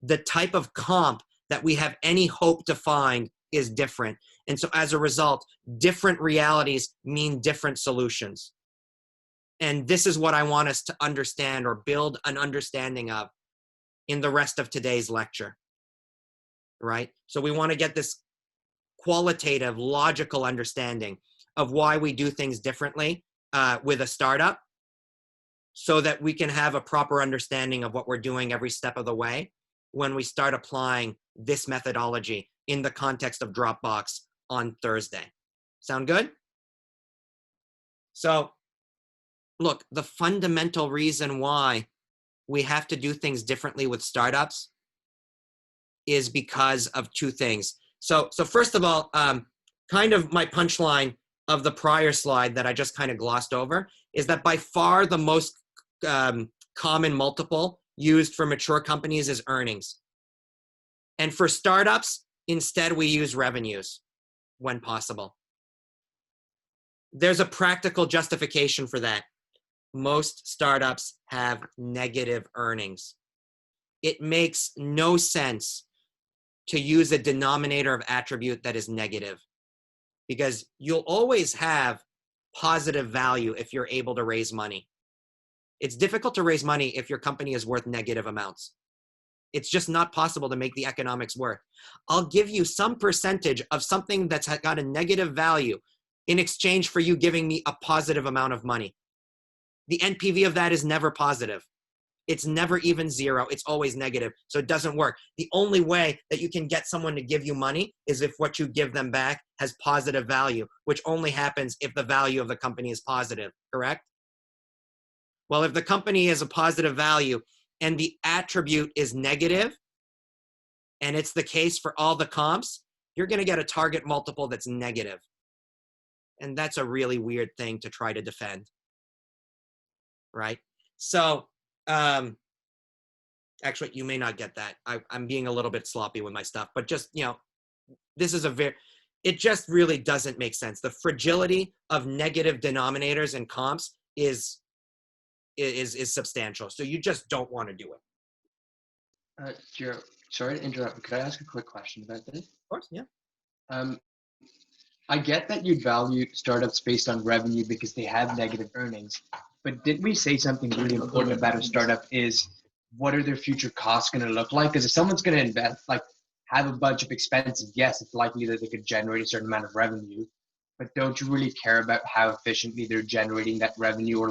The type of comp that we have any hope to find is different. And so as a result, different realities mean different solutions. And this is what I want us to understand or build an understanding of in the rest of today's lecture. right? So we want to get this qualitative, logical understanding of why we do things differently with a startup, so that we can have a proper understanding of what we're doing every step of the way when we start applying this methodology in the context of Dropbox on Thursday. Sound good? So, look, the fundamental reason why we have to do things differently with startups is because of two things. So first of all, kind of my punchline of the prior slide that I just kind of glossed over is that by far the most common multiple used for mature companies is earnings. And for startups, instead we use revenues when possible. There's a practical justification for that. Most startups have negative earnings. It makes no sense to use a denominator of attribute that is negative, because you'll always have positive value if you're able to raise money. It's difficult to raise money if your company is worth negative amounts. It's just not possible to make the economics work. I'll give you some percentage of something that's got a negative value in exchange for you giving me a positive amount of money. The NPV of that is never positive. It's never even zero. It's always negative. So it doesn't work. The only way that you can get someone to give you money is if what you give them back has positive value, which only happens if the value of the company is positive, correct? Well, if the company is a positive value and the attribute is negative, and it's the case for all the comps, you're going to get a target multiple that's negative. And that's a really weird thing to try to defend, right? So, actually, you may not get that. I'm being a little bit sloppy with my stuff, but just, this is it just really doesn't make sense. The fragility of negative denominators and comps is substantial. So you just don't want to do it. Jiro, sorry to interrupt, but could I ask a quick question about this? Of course, yeah. I get that you'd value startups based on revenue because they have negative earnings, but didn't we say something really important about a startup is what are their future costs going to look like? Because if someone's going to invest, have a bunch of expenses, yes, it's likely that they could generate a certain amount of revenue, but don't you really care about how efficiently they're generating that revenue, or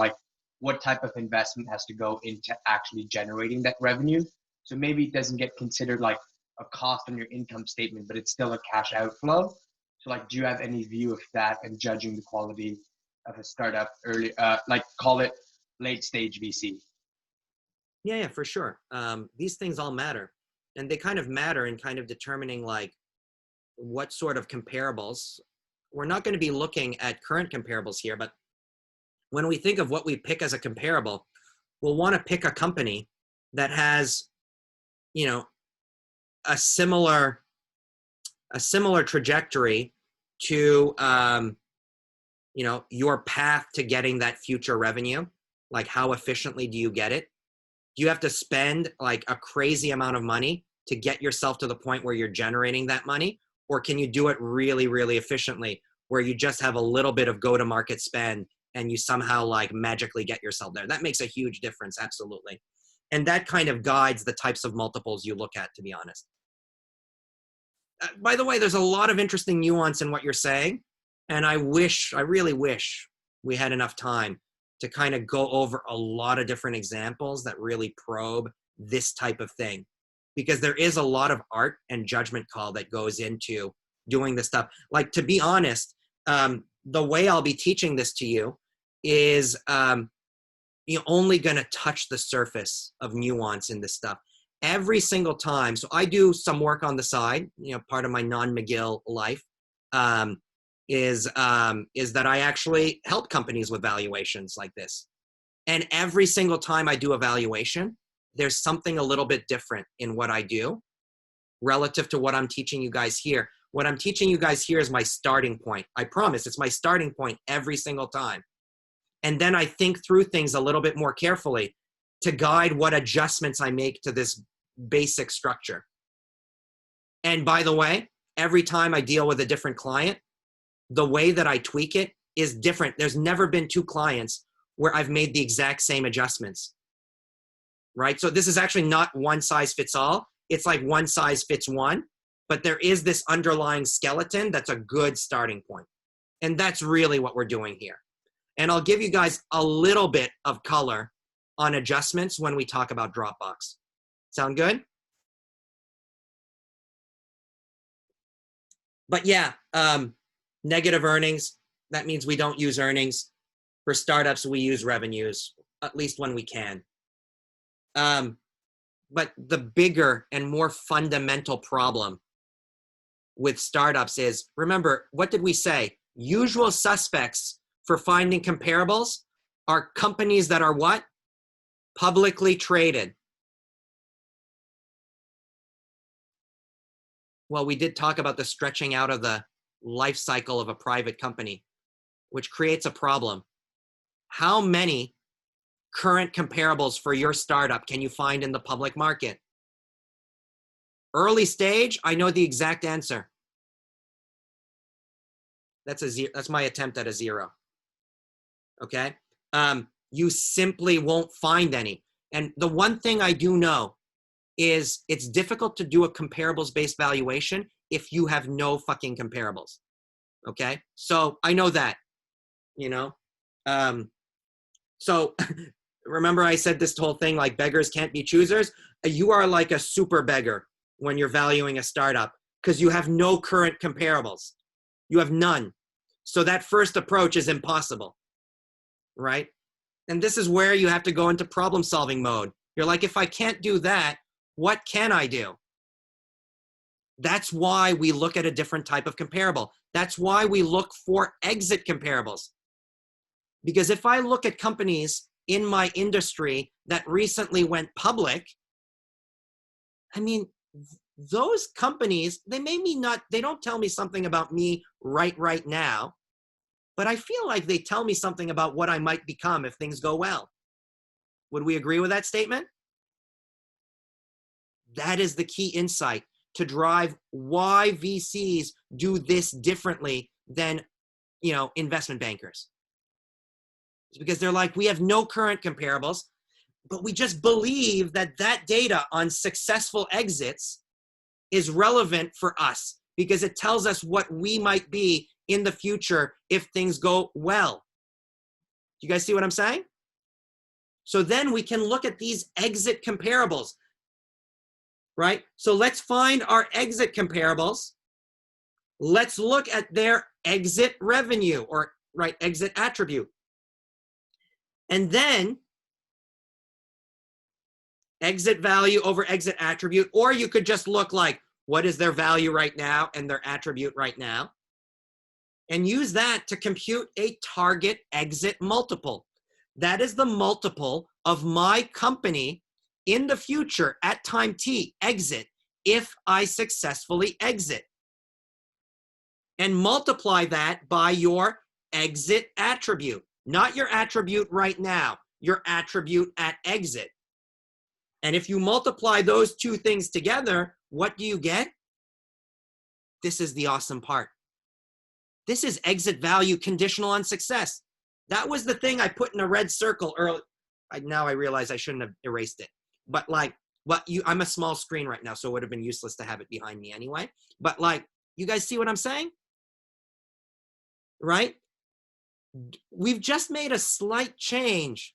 what type of investment has to go into actually generating that revenue? So maybe it doesn't get considered like a cost on your income statement, but it's still a cash outflow. So do you have any view of that and judging the quality of a startup early, call it late stage VC? Yeah, for sure. These things all matter, and they kind of matter in kind of determining what sort of comparables. We're not going to be looking at current comparables here, but when we think of what we pick as a comparable, we'll want to pick a company that has, a similar trajectory to, your path to getting that future revenue. Like, how efficiently do you get it? Do you have to spend a crazy amount of money to get yourself to the point where you're generating that money? Or can you do it really, really efficiently, where you just have a little bit of go-to-market spend and you somehow magically get yourself there? That makes a huge difference, absolutely. And that kind of guides the types of multiples you look at, to be honest. By the way, there's a lot of interesting nuance in what you're saying. And I really wish we had enough time to kind of go over a lot of different examples that really probe this type of thing. Because there is a lot of art and judgment call that goes into doing this stuff. To be honest, the way I'll be teaching this to you is you're only going to touch the surface of nuance in this stuff. Every single time, so I do some work on the side, part of my non-McGill life, is that I actually help companies with valuations like this. And every single time I do a valuation, there's something a little bit different in what I do relative to what I'm teaching you guys here. What I'm teaching you guys here is my starting point. I promise it's my starting point every single time. And then I think through things a little bit more carefully to guide what adjustments I make to this basic structure. And by the way, every time I deal with a different client, the way that I tweak it is different. There's never been two clients where I've made the exact same adjustments, right? So this is actually not one size fits all. It's like one size fits one. but there is this underlying skeleton that's a good starting point. And that's really what we're doing here. And I'll give you guys a little bit of color on adjustments when we talk about Dropbox. Sound good? But yeah, negative earnings, that means we don't use earnings. For startups, we use revenues, at least when we can. But the bigger and more fundamental problem with startups is, remember, what did we say? Usual suspects for finding comparables are companies that are what? Publicly traded. Well, we did talk about the stretching out of the life cycle of a private company, which creates a problem. How many current comparables for your startup can you find in the public market? Early stage, I know the exact answer. That's a zero. That's my attempt at a zero. Okay? You simply won't find any. And the one thing I do know is it's difficult to do a comparables-based valuation if you have no fucking comparables. Okay? So I know that, you know? So remember I said this whole thing like beggars can't be choosers? You are like a super beggar when you're valuing a startup because you have no current comparables. You have none. So that first approach is impossible, right? And this is where you have to go into problem-solving mode. You're like, if I can't do that, what can I do? That's why we look at a different type of comparable. That's why we look for exit comparables. Because if I look at companies in my industry that recently went public, I mean, those companies, they don't tell me something about me right now, but I feel like they tell me something about what I might become if things go well. Would we agree with that statement? That is the key insight to drive why VCs do this differently than, investment bankers. It's because they're like, we have no current comparables, but we just believe that data on successful exits is relevant for us because it tells us what we might be in the future if things go well. Do you guys see what I'm saying? So then we can look at these exit comparables, right? So let's find our exit comparables. Let's look at their exit revenue or exit attribute. And then exit value over exit attribute, or you could just look like, what is their value right now and their attribute right now? And use that to compute a target exit multiple. That is the multiple of my company in the future at time T, exit, if I successfully exit. And multiply that by your exit attribute. Not your attribute right now, your attribute at exit. And if you multiply those two things together, what do you get? This is the awesome part. This is exit value conditional on success. That was the thing I put in a red circle early. Now I realize I shouldn't have erased it. But I'm a small screen right now, so it would have been useless to have it behind me anyway. But you guys see what I'm saying? Right? We've just made a slight change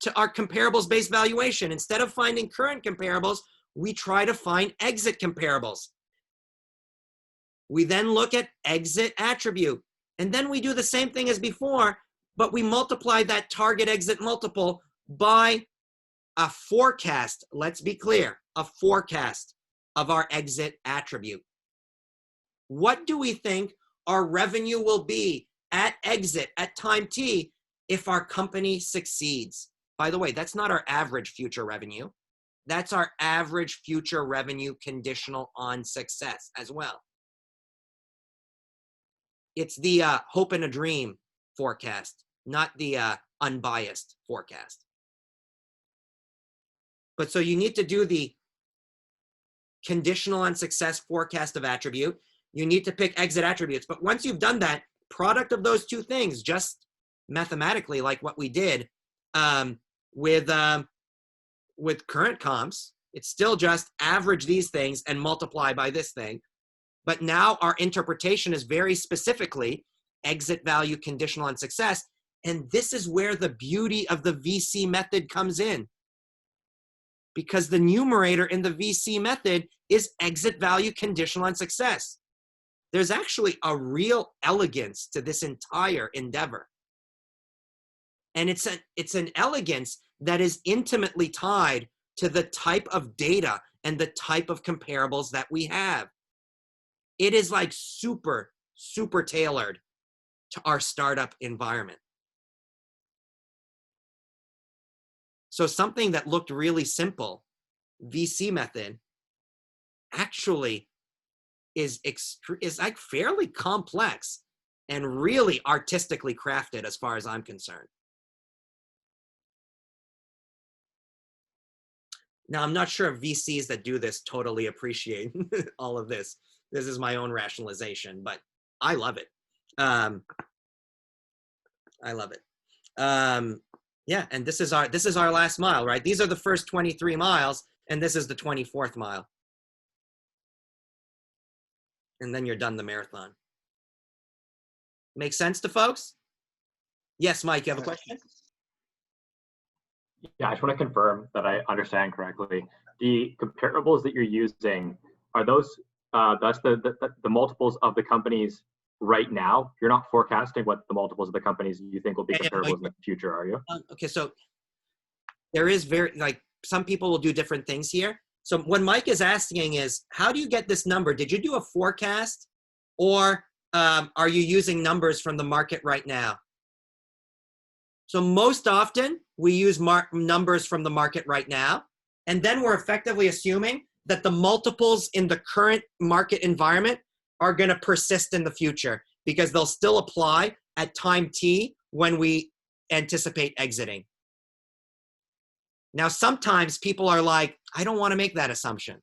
to our comparables-based valuation. Instead of finding current comparables, we try to find exit comparables. We then look at exit attribute. And then we do the same thing as before, but we multiply that target exit multiple by a forecast. Let's be clear, a forecast of our exit attribute. What do we think our revenue will be at exit at time T if our company succeeds? By the way, that's not our average future revenue. That's our average future revenue conditional on success as well. It's the hope and a dream forecast, not the unbiased forecast. But so you need to do the conditional on success forecast of attribute. You need to pick exit attributes. But once you've done that, product of those two things, just mathematically, like what we did with current comps, it's still just average these things and multiply by this thing. But now our interpretation is very specifically exit value conditional on success. And this is where the beauty of the VC method comes in. Because the numerator in the VC method is exit value conditional on success. There's actually a real elegance to this entire endeavor. And it's an elegance that is intimately tied to the type of data and the type of comparables that we have. It is like super, super tailored to our startup environment. So something that looked really simple, VC method, actually is like fairly complex and really artistically crafted as far as I'm concerned. Now, I'm not sure if VCs that do this totally appreciate all of this. This is my own rationalization, but I love it. I love it. Yeah, and this is our last mile, right? These are the first 23 miles, and this is the 24th mile. And then you're done the marathon. Make sense to folks? Yes, Mike, you have a question? Yeah, I just want to confirm that I understand correctly. The comparables that you're using, are those that's the multiples of the companies right now? You're not forecasting what the multiples of the companies you think will be comparables in the future, are you? Okay, so there is some people will do different things here. So what Mike is asking is, how do you get this number? Did you do a forecast, or are you using numbers from the market right now? So most often we use numbers from the market right now, and then we're effectively assuming that the multiples in the current market environment are going to persist in the future because they'll still apply at time T when we anticipate exiting. Now, sometimes people are like, I don't want to make that assumption.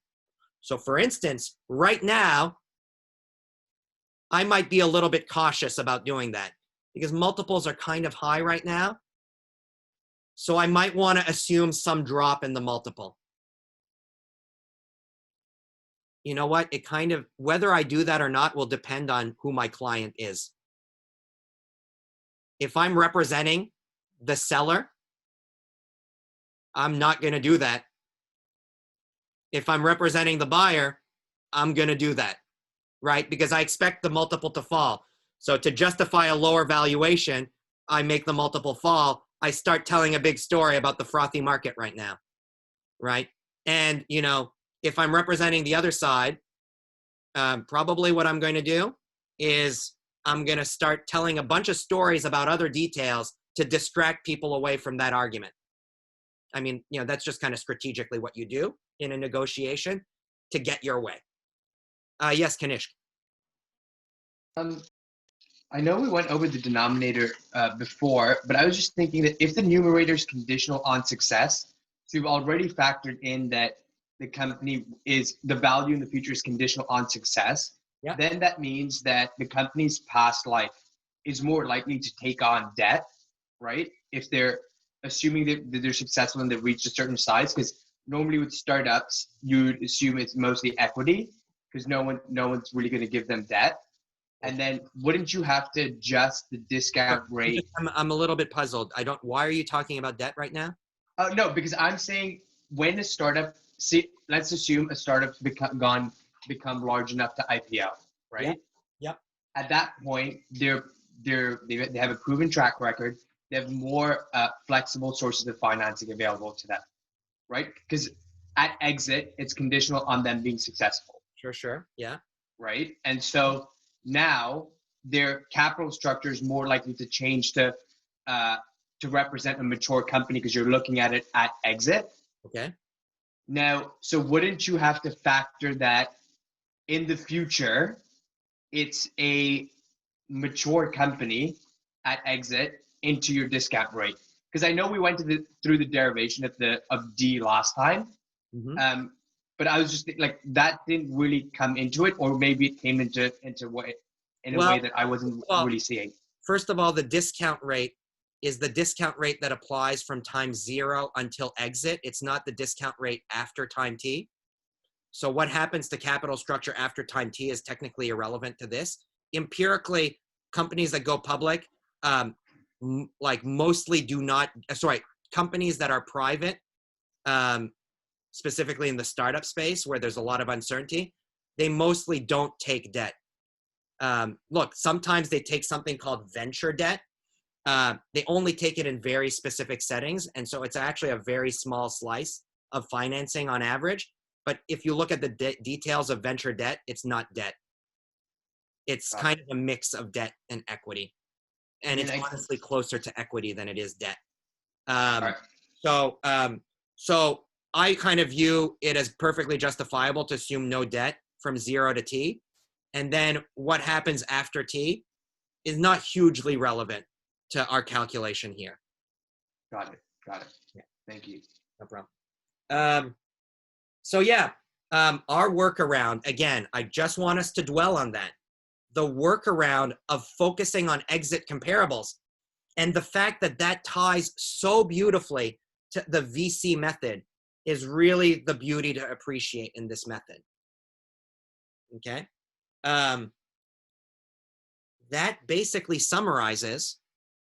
So for instance, right now, I might be a little bit cautious about doing that because multiples are kind of high right now. So I might want to assume some drop in the multiple. You know what? It kind of, whether I do that or not will depend on who my client is. If I'm representing the seller, I'm not going to do that. If I'm representing the buyer, I'm going to do that, right? Because I expect the multiple to fall. So to justify a lower valuation, I make the multiple fall. I start telling a big story about the frothy market right now, right? And, you know, if I'm representing the other side, probably what I'm going to do is I'm going to start telling a bunch of stories about other details to distract people away from that argument. I mean, you know, that's just kind of strategically what you do in a negotiation to get your way. Yes, Kanishk. I know we went over the denominator before, but I was just thinking that if the numerator is conditional on success, so you've already factored in that the company is, the value in the future is conditional on success, yeah, then that means that the company's past life is more likely to take on debt, right? If they're assuming that they're successful and they've reached a certain size, because normally with startups, you'd assume it's mostly equity because no one's really going to give them debt. And then wouldn't you have to adjust the discount rate? I'm a little bit puzzled. Why are you talking about debt right now? No, because I'm saying when a startup, let's assume a startup's become large enough to IPO, right? Yep. At that point, they have a proven track record. They have more flexible sources of financing available to them, right? Because at exit, it's conditional on them being successful. Sure. Yeah. Right. And so now their capital structure is more likely to change to represent a mature company because you're looking at it at exit. Okay. Now, so wouldn't you have to factor that in the future, it's a mature company at exit into your discount rate? Because I know we went through the derivation of D last time. Mm-hmm. But I was just like, that didn't really come into it, or maybe it came into a way that I wasn't really seeing. First of all, the discount rate is the discount rate that applies from time 0 until exit. It's not the discount rate after time T. So what happens to capital structure after time t is technically irrelevant to this. Empirically, companies that go public, like mostly do not, companies that are private, specifically in the startup space where there's a lot of uncertainty, they mostly don't take debt. Look, sometimes they take something called venture debt. They only take it in very specific settings. And so it's actually a very small slice of financing on average. But if you look at the details of venture debt, it's not debt. It's kind of a mix of debt and equity. And it's honestly closer to equity than it is debt. So I kind of view it as perfectly justifiable to assume no debt from 0 to t. And then what happens after t is not hugely relevant to our calculation here. Got it. Yeah. Thank you. No problem. So yeah, our workaround, again, I just want us to dwell on that. The workaround of focusing on exit comparables and the fact that that ties so beautifully to the VC method is really the beauty to appreciate in this method. Okay. That basically summarizes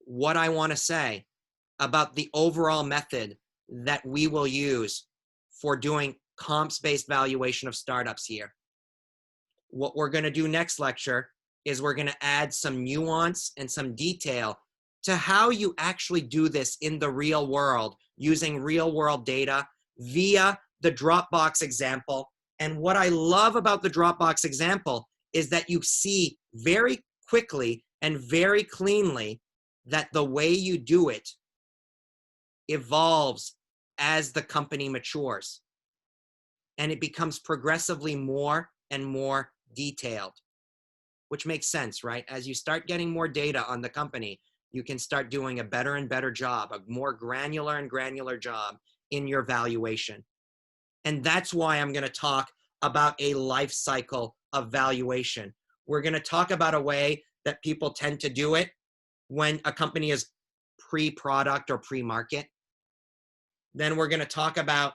what I want to say about the overall method that we will use for doing comps-based valuation of startups here. What we're going to do next lecture is we're going to add some nuance and some detail to how you actually do this in the real world using real world data via the Dropbox example. And what I love about the Dropbox example is that you see very quickly and very cleanly that the way you do it evolves as the company matures. And it becomes progressively more and more detailed, which makes sense, right? As you start getting more data on the company, you can start doing a better and better job, a more granular and granular job in your valuation. And that's why I'm going to talk about a life cycle of valuation. We're going to talk about a way that people tend to do it when a company is pre-product or pre-market. Then we're going to talk about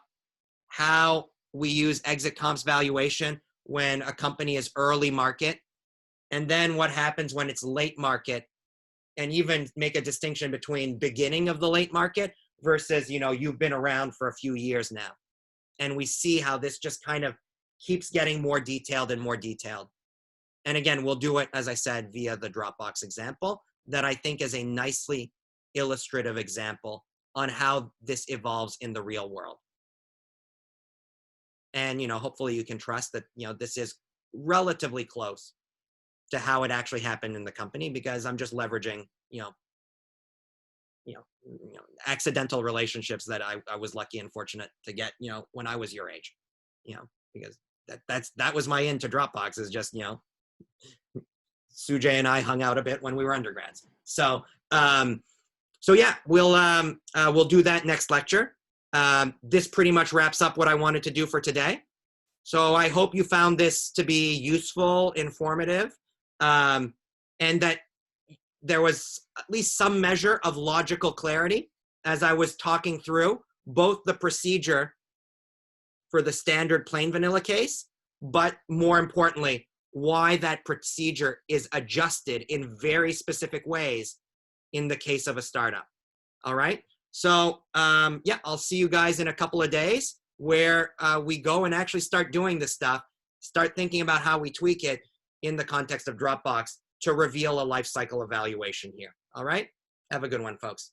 how we use exit comps valuation when a company is early market, and then what happens when it's late market, and even make a distinction between beginning of the late market versus, you know, you've been around for a few years now. And we see how this just kind of keeps getting more detailed and more detailed. And again, we'll do it, as I said, via the Dropbox example that I think is a nicely illustrative example on how this evolves in the real world. And, you know, hopefully you can trust that, you know, this is relatively close to how it actually happened in the company, because I'm just leveraging, you know, accidental relationships that I was lucky and fortunate to get, you know, when I was your age, you know, because that was my into Dropbox, is just, you know, Sujay and I hung out a bit when we were undergrads. So yeah, we'll do that next lecture. This pretty much wraps up what I wanted to do for today. So I hope you found this to be useful, informative, and that there was at least some measure of logical clarity as I was talking through both the procedure for the standard plain vanilla case, but more importantly, why that procedure is adjusted in very specific ways in the case of a startup. All right. So yeah, I'll see you guys in a couple of days where we go and actually start doing this stuff, start thinking about how we tweak it in the context of Dropbox to reveal a life cycle evaluation here. All right. Have a good one, folks.